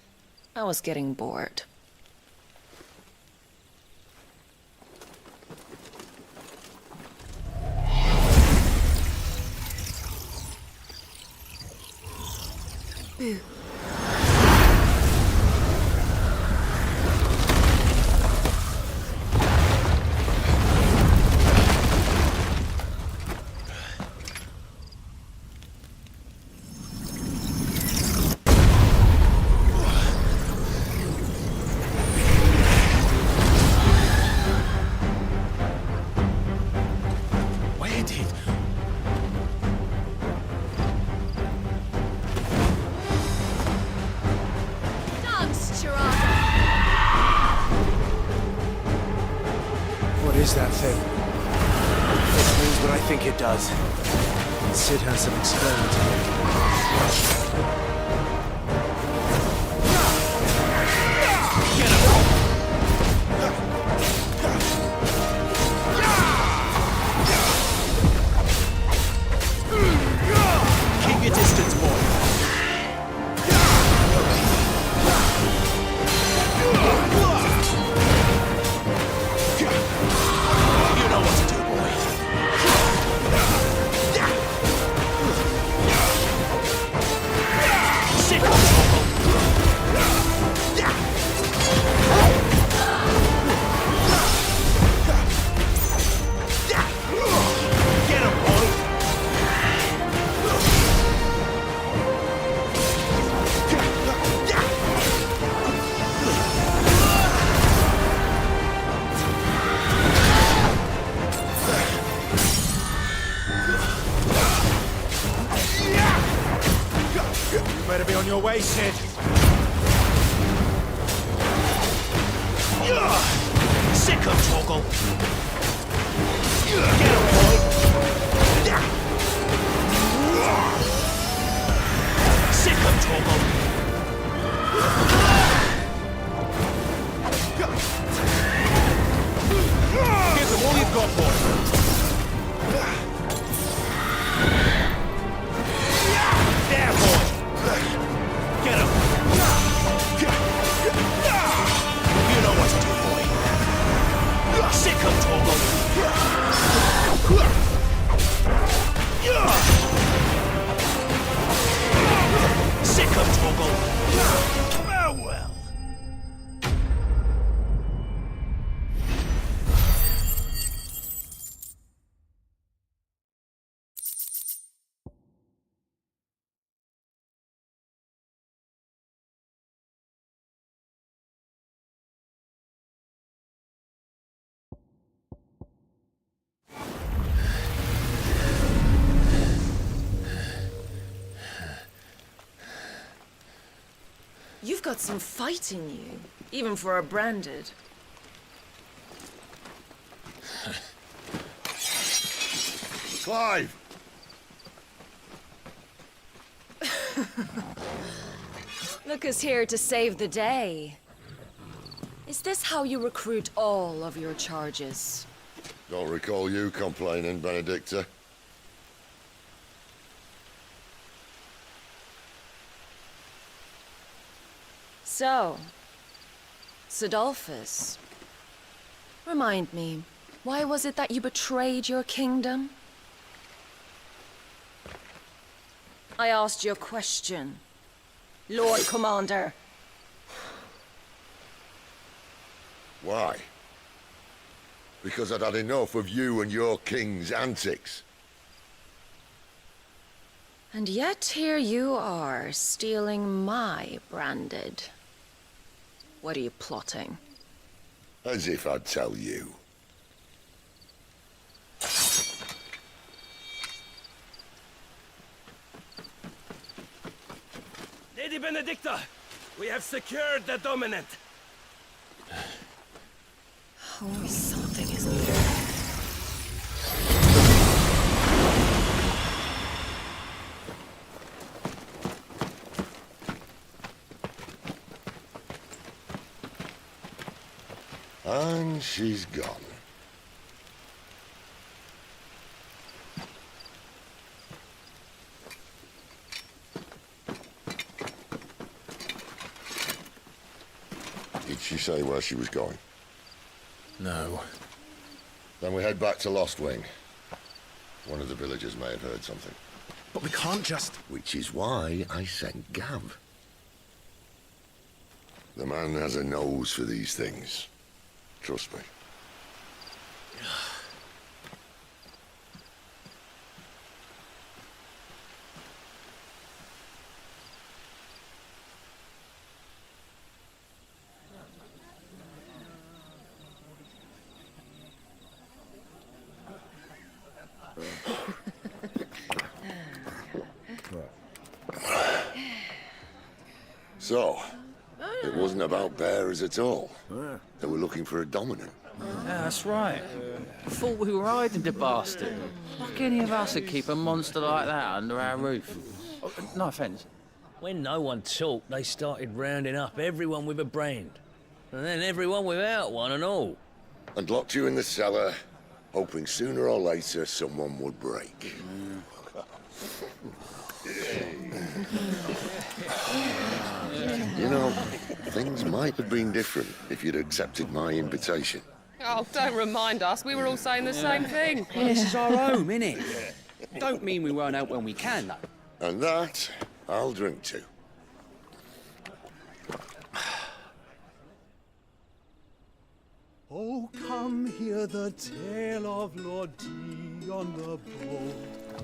S10: I was getting bored. Boo.
S15: Is that thing? It means what I think it does. And Sid has some explaining to make.
S1: Keep your distance, boy.
S15: Better be on your way, Sid.
S11: Sick of Toggle. Get him, boy. Sick of Toggle.
S15: Give them all you've got, boy.
S11: There, boy. Get him. You know what to do, boy. Sick of Toggle. Sick of Toggle. Farewell.
S10: You've got some fight in you, even for a branded.
S3: Clive!
S10: Look who's here to save the day. Is this how you recruit all of your charges?
S3: Don't recall you complaining, Benedicta.
S10: So, Sidolphus, remind me, why was it that you betrayed your kingdom? I asked you a question, Lord Commander.
S3: Why? Because I'd had enough of you and your king's antics.
S10: And yet here you are, stealing my branded. What are you plotting?
S3: As if I'd tell you.
S11: Lady Benedicta, we have secured the dominant.
S10: Always something, isn't there?
S3: And she's gone. Did she say where she was going?
S5: No.
S3: Then we head back to Lost Wing. One of the villagers may have heard something.
S15: But we can't just...
S3: Which is why I sent Gav. The man has a nose for these things. Trust me. So, it wasn't about bearers at all. They were looking for a dominant.
S16: Yeah, that's right. Thought we were hiding the bastard. Like any of us would keep a monster like that under our roof. Oh, no offence.
S17: When no one talked, they started rounding up everyone with a brand. And then everyone without one and all.
S3: And locked you in the cellar, hoping sooner or later someone would break. You know, things might have been different if you'd accepted my invitation.
S18: Oh, don't remind us. We were all saying the same thing.
S15: Well, this is our home, innit? Don't mean we won't help when we can, though.
S3: And that, I'll drink to.
S19: Oh, come hear the tale of Lord Dion the Bold,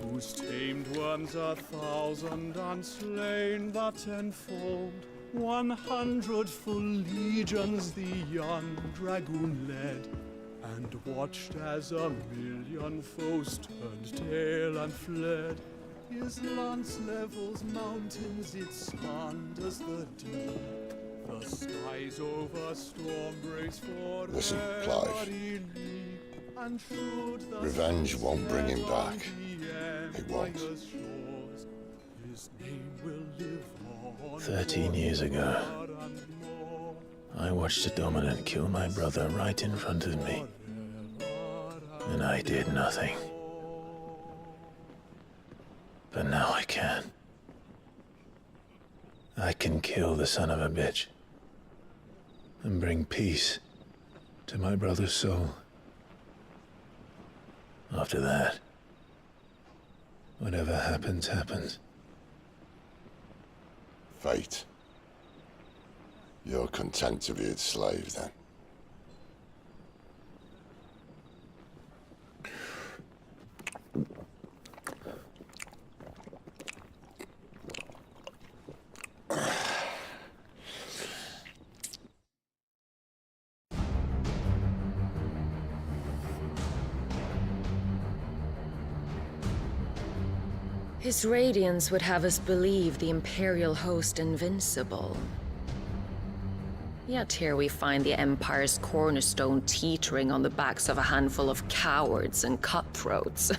S19: who's tamed worms 1,000 and slain the 10-fold. 100 full legions the young dragoon led, and watched as 1,000,000 foes turned tail and fled. His lance levels mountains, it spanders the deep. The skies over storm breaks for
S3: Listen, Clive. Revenge won't bring him back. It won't.
S5: 13 years ago, I watched the Dominant kill my brother right in front of me. And I did nothing. But now I can. I can kill the son of a bitch. And bring peace to my brother's soul. After that, whatever happens, happens.
S3: Fate. You're content to be its slave, then?
S10: His radiance would have us believe the Imperial host invincible. Yet here we find the Empire's cornerstone teetering on the backs of a handful of cowards and cutthroats.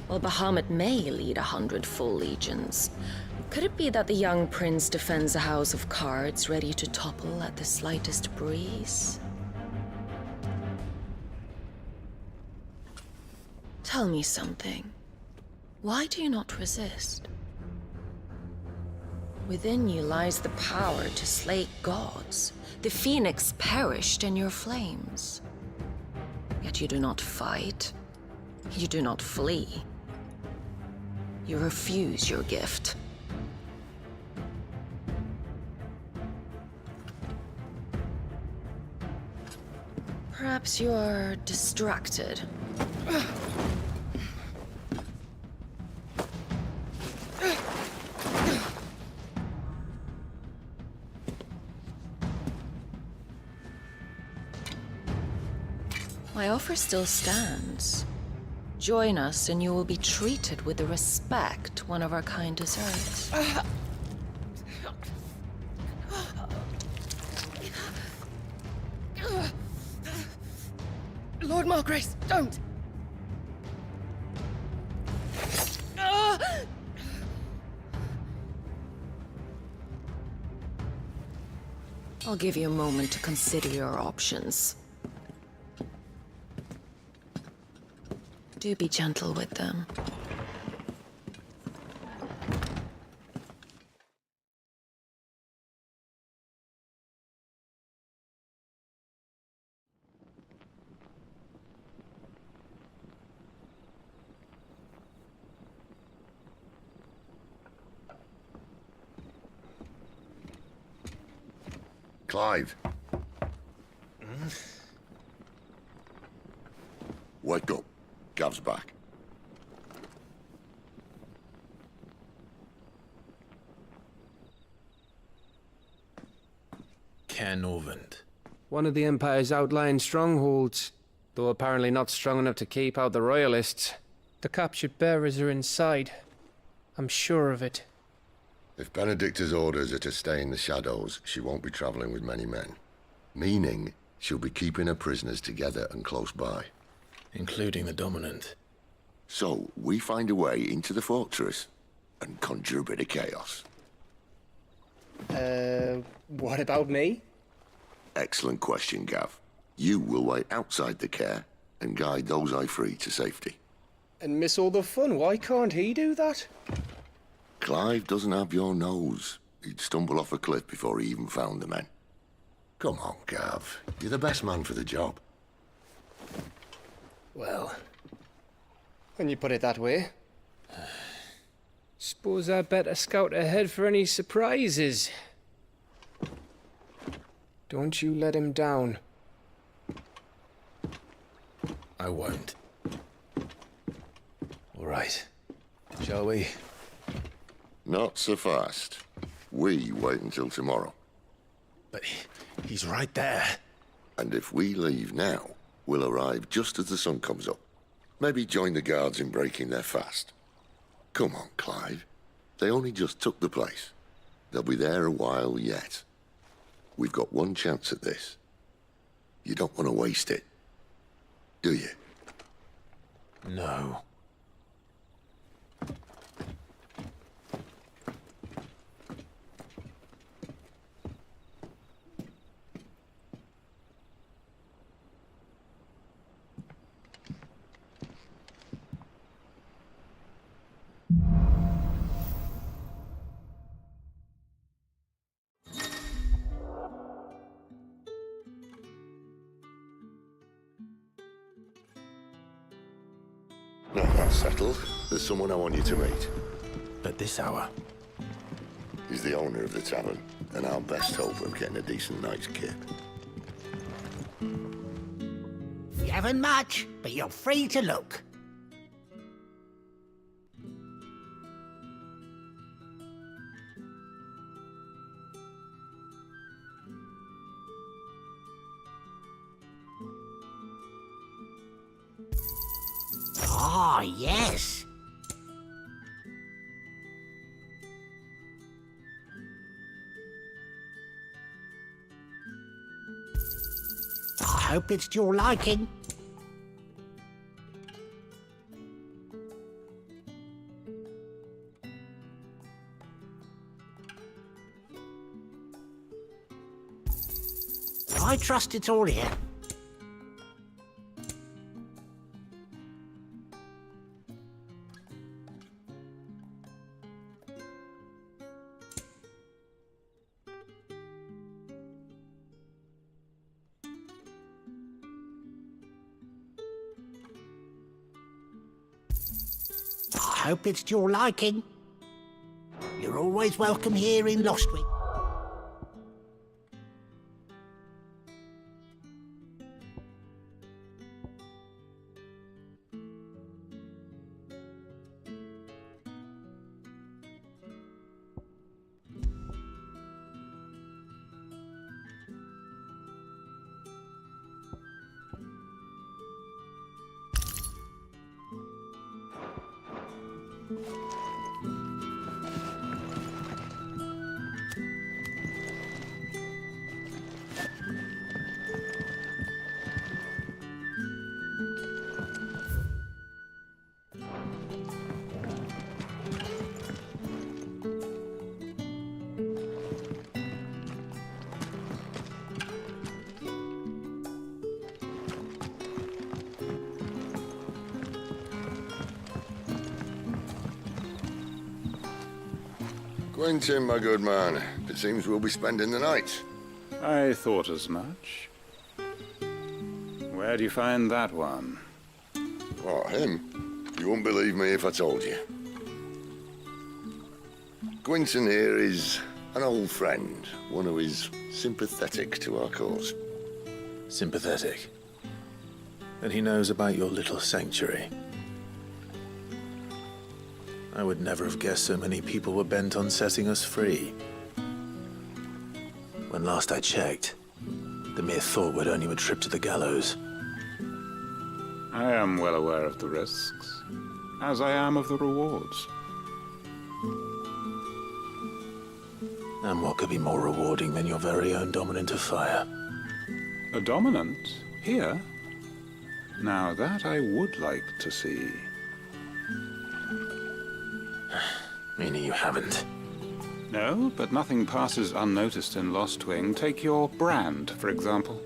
S10: While Bahamut may lead 100 full legions, could it be that the young prince defends a house of cards ready to topple at the slightest breeze? Tell me something. Why do you not resist? Within you lies the power to slay gods. The phoenix perished in your flames. Yet you do not fight. You do not flee. You refuse your gift. Perhaps you are distracted. My offer still stands. Join us and you will be treated with the respect one of our kind deserves.
S12: Lord Margrace, don't!
S10: I'll give you a moment to consider your options. Do be gentle with them.
S3: Clive. Wake up. Gav's back.
S5: Canovant.
S13: One of the Empire's outlying strongholds, though apparently not strong enough to keep out the Royalists. The captured bearers are inside. I'm sure of it.
S3: If Benedicta's orders are to stay in the shadows, she won't be traveling with many men. Meaning, she'll be keeping her prisoners together and close by.
S5: Including the Dominant.
S3: So, we find a way into the fortress and conjure a bit of chaos.
S13: What about me?
S3: Excellent question, Gav. You will wait outside the care and guide those I free to safety.
S13: And miss all the fun. Why can't he do that?
S3: Clive doesn't have your nose. He'd stumble off a cliff before he even found the men. Come on, Gav. You're the best man for the job.
S13: Well, when you put it that way. Suppose I better scout ahead for any surprises. Don't you let him down.
S5: I won't. All right. Shall we?
S3: Not so fast. We wait until tomorrow.
S5: But he's right there.
S3: And if we leave now, we'll arrive just as the sun comes up. Maybe join the guards in breaking their fast. Come on, Clive. They only just took the place. They'll be there a while yet. We've got one chance at this. You don't want to waste it, do you?
S5: No.
S3: No, that's settled. There's someone I want you to meet.
S5: At this hour?
S3: He's the owner of the tavern, and our best hope of getting a decent night's kip.
S20: You haven't much, but you're free to look. Ah, yes. I hope it's to your liking. I trust it's all here. I hope it's to your liking. You're always welcome here in Lostwick.
S3: Quentin, my good man. It seems we'll be spending the night.
S21: I thought as much. Where do you find that one?
S3: What, him? You wouldn't believe me if I told you. Quentin here is an old friend, one who is sympathetic to our cause.
S5: Sympathetic? And he knows about your little sanctuary. I would never have guessed so many people were bent on setting us free. When last I checked, the mere thought would earn you a trip to the gallows.
S21: I am well aware of the risks, as I am of the rewards.
S5: And what could be more rewarding than your very own dominant of fire?
S21: A dominant? Here? Now that I would like to see.
S5: Meaning you haven't?
S21: No, but nothing passes unnoticed in Lostwing. Take your brand, for example.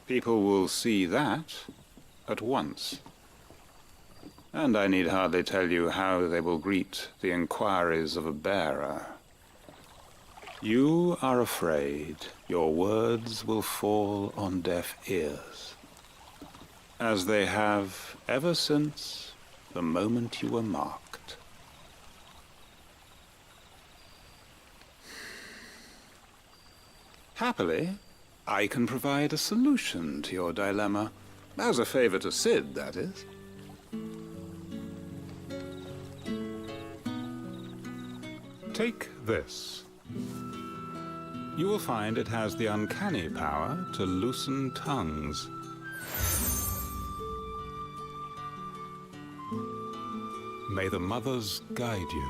S21: People will see that at once. And I need hardly tell you how they will greet the inquiries of a bearer. You are afraid your words will fall on deaf ears, as they have ever since the moment you were marked. Happily, I can provide a solution to your dilemma, as a favor to Sid, that is. Take this. You will find it has the uncanny power to loosen tongues. May the mothers guide you.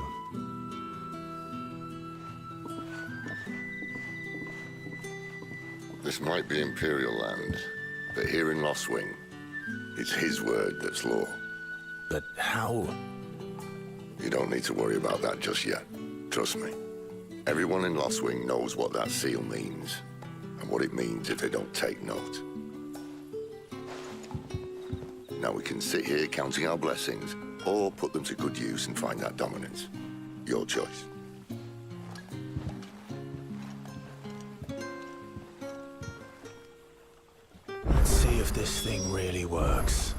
S3: This might be Imperial land, but here in Lostwing, it's his word that's law.
S15: But how?
S3: You don't need to worry about that just yet. Trust me. Everyone in Lostwing knows what that seal means, and what it means if they don't take note. Now we can sit here counting our blessings, or put them to good use and find that dominance. Your choice.
S15: Let's see if this thing really works.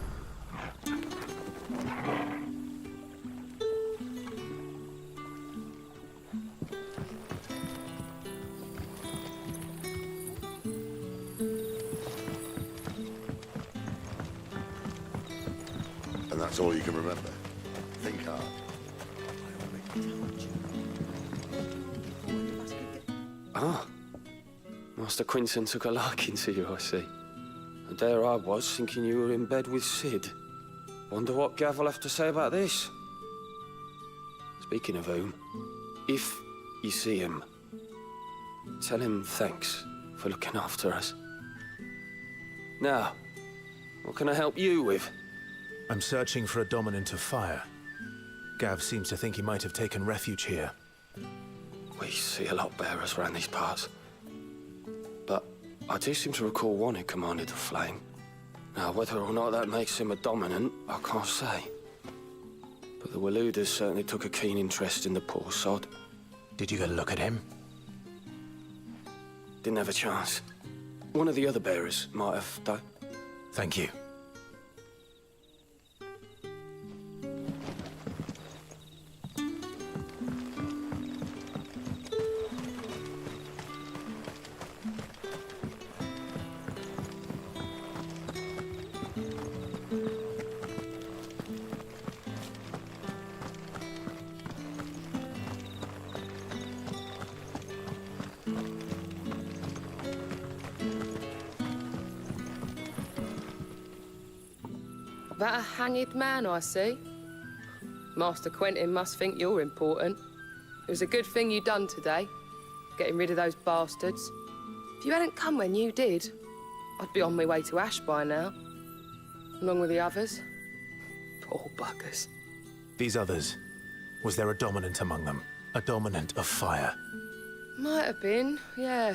S3: And that's all you can remember. Think hard.
S2: Ah. Master Quinton took a liking to you, I see. And there I was, thinking you were in bed with Sid. Wonder what Gav will have to say about this. Speaking of whom, if you see him, tell him thanks for looking after us. Now, what can I help you with?
S15: I'm searching for a dominant of fire. Gav seems to think he might have taken refuge here.
S2: We see a lot bearers around these parts. But I do seem to recall one who commanded the flame. Now, whether or not that makes him a dominant, I can't say. But the Waluders certainly took a keen interest in the poor sod.
S15: Did you get a look at him?
S2: Didn't have a chance. One of the other bearers might have, though.
S15: Thank you.
S18: That a hanged man I see? Master Quentin must think you're important. It was a good thing you done today, getting rid of those bastards. If you hadn't come when you did, I'd be on my way to Ash by now, along with the others. Poor buggers.
S15: These others, was there a dominant among them? A dominant of fire?
S18: Might have been, yeah.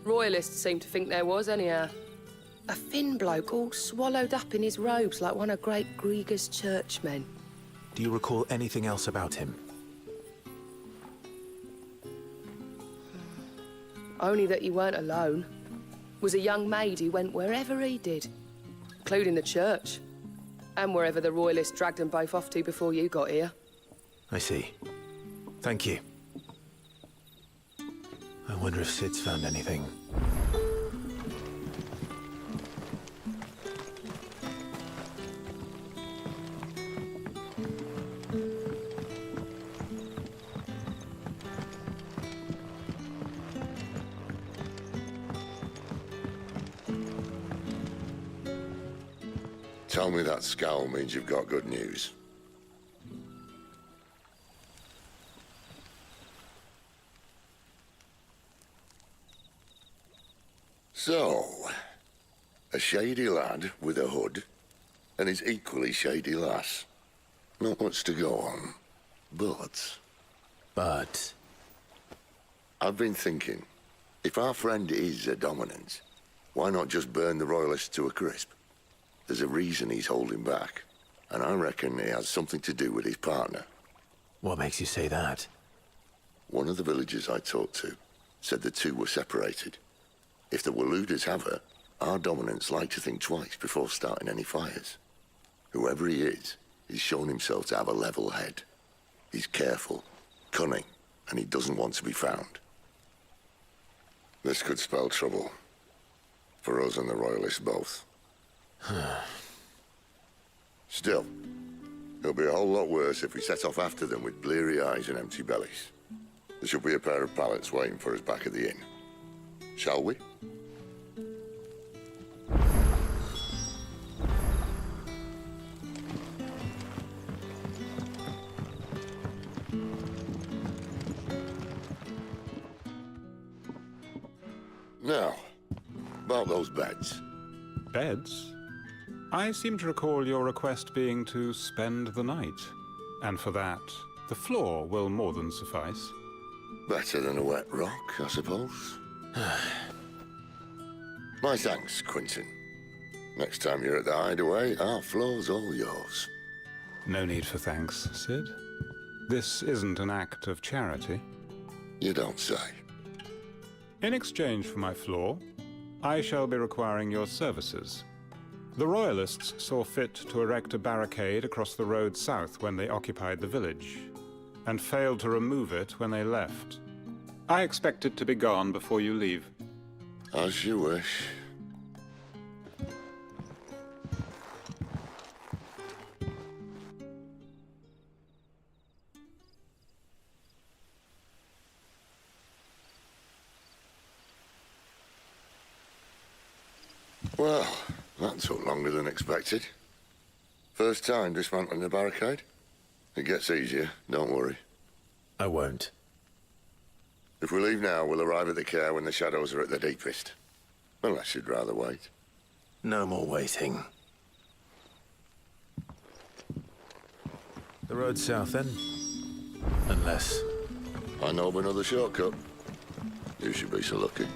S18: Royalists seem to think there was, anyhow. A thin bloke all swallowed up in his robes like one of Great Grieger's churchmen.
S15: Do you recall anything else about him?
S18: Only that he weren't alone. Was a young maid who went wherever he did, including the church, and wherever the Royalists dragged them both off to before you got here.
S15: I see. Thank you. I wonder if Sid's found anything.
S3: Tell me that scowl means you've got good news. So, a shady lad with a hood, and his equally shady lass. Not much to go on, but...
S15: But?
S3: I've been thinking, if our friend is a dominant, why not just burn the Royalists to a crisp? There's a reason he's holding back, and I reckon it has something to do with his partner.
S15: What makes you say that?
S3: One of the villagers I talked to said the two were separated. If the Waluders have her, our dominants like to think twice before starting any fires. Whoever he is, he's shown himself to have a level head. He's careful, cunning, and he doesn't want to be found. This could spell trouble. For us and the Royalists both. Still, it'll be a whole lot worse if we set off after them with bleary eyes and empty bellies. There should be a pair of pallets waiting for us back at the inn. Shall we? Now, about those beds.
S21: Beds? I seem to recall your request being to spend the night. And for that, the floor will more than suffice.
S3: Better than a wet rock, I suppose. My thanks, Quentin. Next time you're at the Hideaway, our floor's all yours.
S21: No need for thanks, Sid. This isn't an act of charity.
S3: You don't say.
S21: In exchange for my floor, I shall be requiring your services. The Royalists saw fit to erect a barricade across the road south when they occupied the village, and failed to remove it when they left. I expect it to be gone before you leave.
S3: As you wish. Well, that took longer than expected. First time dismantling the barricade? It gets easier, don't worry.
S5: I won't.
S3: If we leave now, we'll arrive at the care when the shadows are at their deepest. Unless you'd rather wait.
S5: No more waiting. The road south, then? Unless...
S3: I know of another shortcut. You should be so lucky.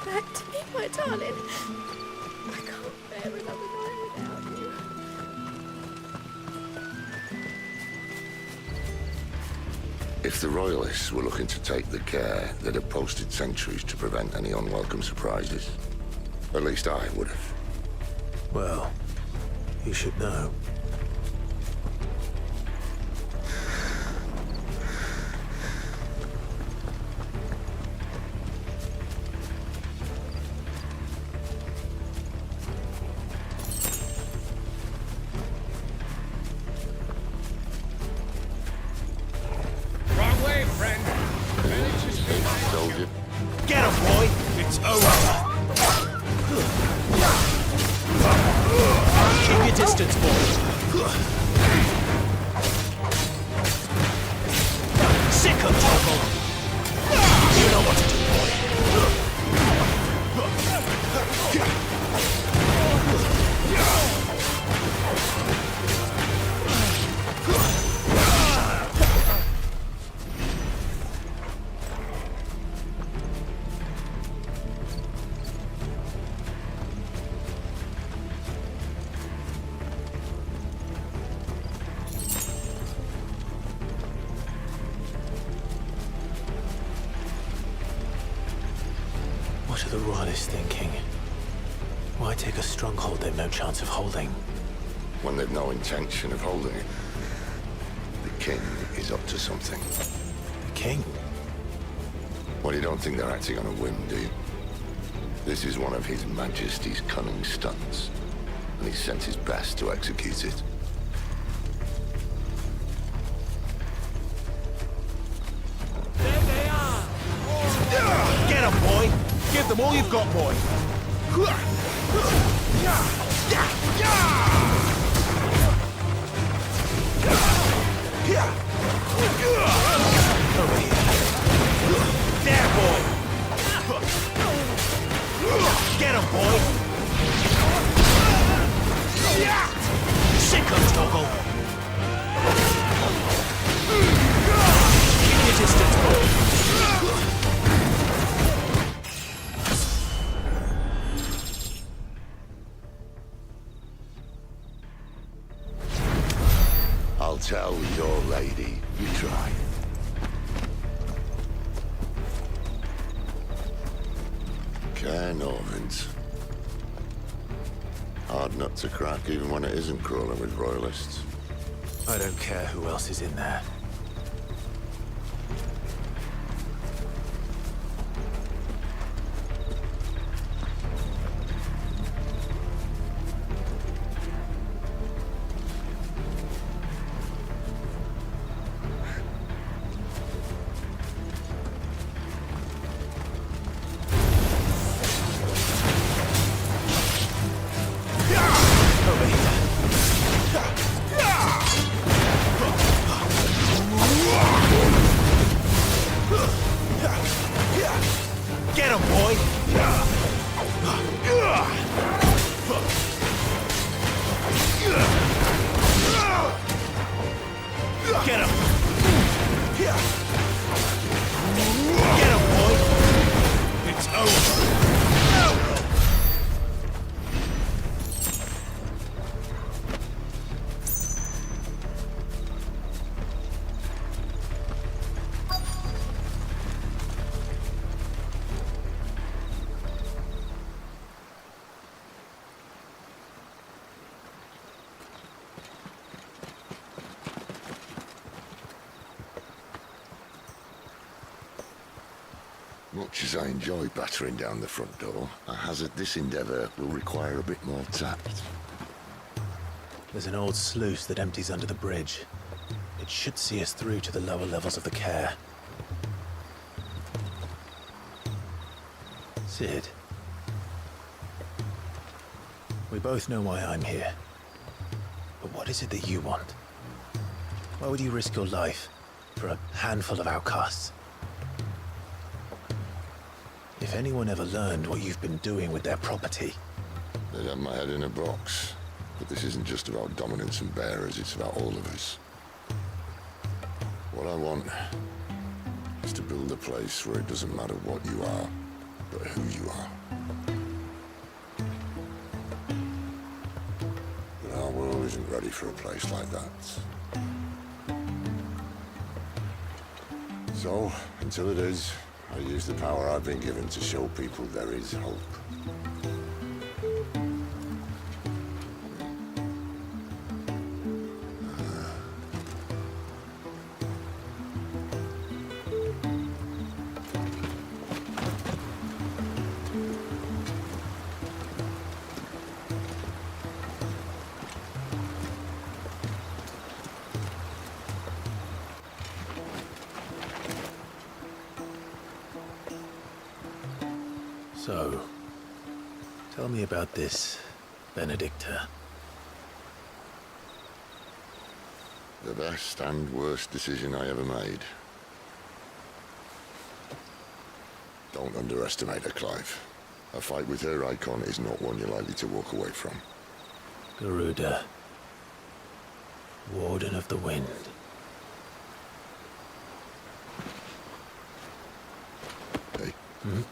S12: Back to me, my darling. I can't bear another night without you.
S3: If the Royalists were looking to take the care, they'd have posted sentries to prevent any unwelcome surprises. At least I would have.
S5: Well, you should know.
S15: Get him, boy! It's over! Keep your distance, boy! Sick of trouble! You know what to do, boy!
S5: What are the Royalists thinking? Why take a stronghold they've no chance of holding?
S3: When they've no intention of holding it. The king is up to something.
S5: The king?
S3: Well, you don't think they're acting on a whim, do you? This is one of His Majesty's cunning stunts, and he's sent his best to execute it.
S15: Get him, boy! Give them all you've got, boy! Over here. There, boy! Get him, boy! Sick of trouble! Keep your distance, boy!
S3: I'll tell your lady you tried. Fair Normans. Hard nut to crack, even when it isn't crawling with royalists.
S5: I don't care who else is in there.
S15: Get him, boy! Get him! Get him, boy! It's over!
S3: Much as I enjoy battering down the front door, I hazard this endeavour will require a bit more tact.
S5: There's an old sluice that empties under the bridge. It should see us through to the lower levels of the care. Sid. We both know why I'm here. But what is it that you want? Why would you risk your life for a handful of outcasts? If anyone ever learned what you've been doing with their property...
S3: They'd have my head in a box. But this isn't just about dominance and bearers, it's about all of us. What I want is to build a place where it doesn't matter what you are, but who you are. But our world isn't ready for a place like that. So, until it is, I use the power I've been given to show people there is hope.
S5: So, tell me about this Benedicta.
S3: The best and worst decision I ever made. Don't underestimate her, Clive. A fight with her icon is not one you're likely to walk away from.
S5: Garuda. Warden of the Wind.
S3: Hey.
S5: Hmm?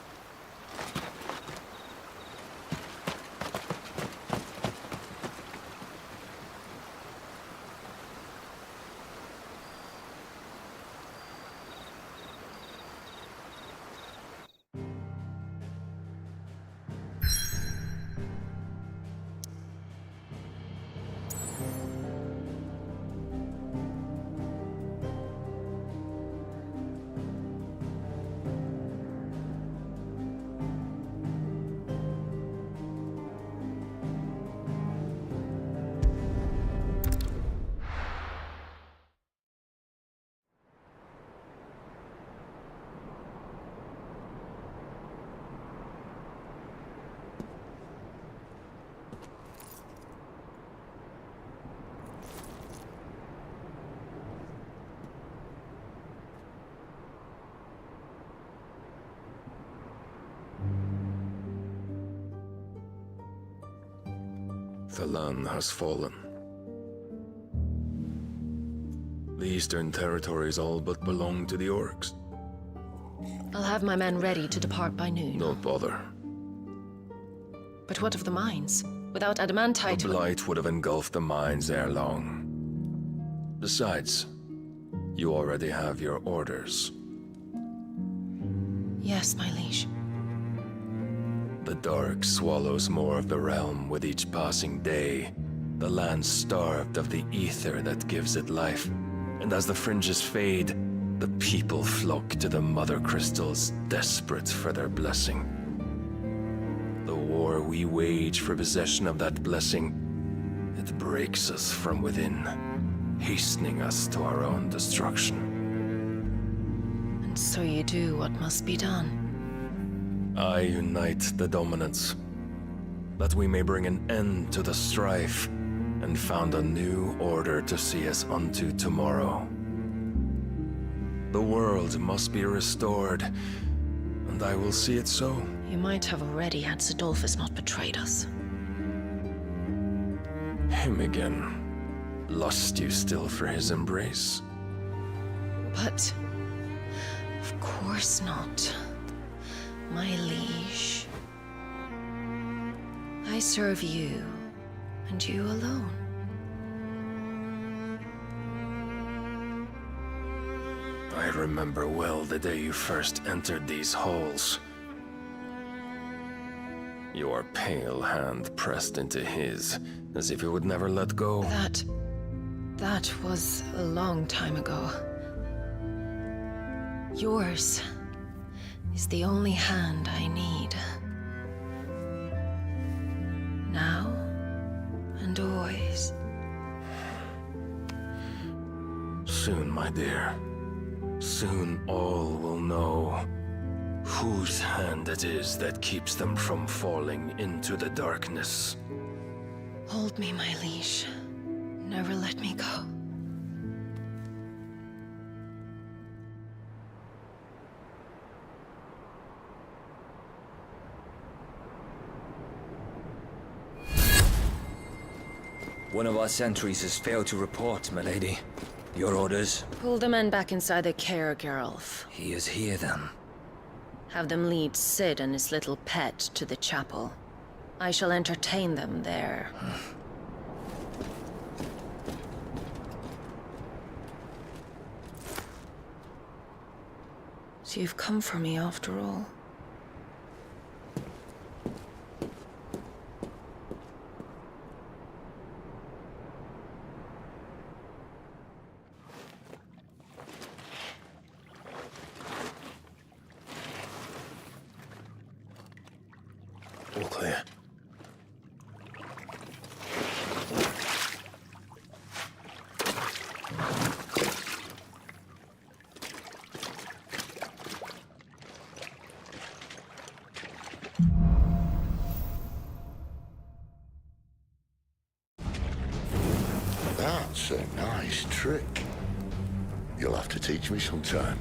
S6: The land has fallen. The eastern territories all but belong to the orcs.
S10: I'll have my men ready to depart by noon.
S6: Don't bother.
S10: But what of the mines? Without adamantite...
S6: The blight would have engulfed the mines ere long. Besides, you already have your orders.
S10: Yes, my liege.
S6: The dark swallows more of the realm with each passing day. The land starved of the ether that gives it life. And as the fringes fade, the people flock to the mother crystals, desperate for their blessing. The war we wage for possession of that blessing, it breaks us from within, hastening us to our own destruction.
S10: And so you do what must be done.
S6: I unite the dominants, that we may bring an end to the strife, and found a new order to see us unto tomorrow. The world must be restored, and I will see it so.
S10: You might have already had Sidolphus not betrayed us.
S6: Him again. Lust you still for his embrace?
S10: But... of course not. My liege. I serve you, and you alone.
S6: I remember well the day you first entered these halls. Your pale hand pressed into his, as if you would never let go.
S10: That was a long time ago. Yours is the only hand I need. Now and always.
S6: Soon, my dear. Soon all will know whose hand it is that keeps them from falling into the darkness.
S10: Hold me, my liege. Never let me go.
S14: One of our sentries has failed to report, milady. Your orders?
S10: Pull the men back inside the care, Geralf.
S14: He is here, then.
S10: Have them lead Sid and his little pet to the chapel. I shall entertain them there. So you've come for me after all.
S5: All clear.
S3: That's a nice trick. You'll have to teach me sometime.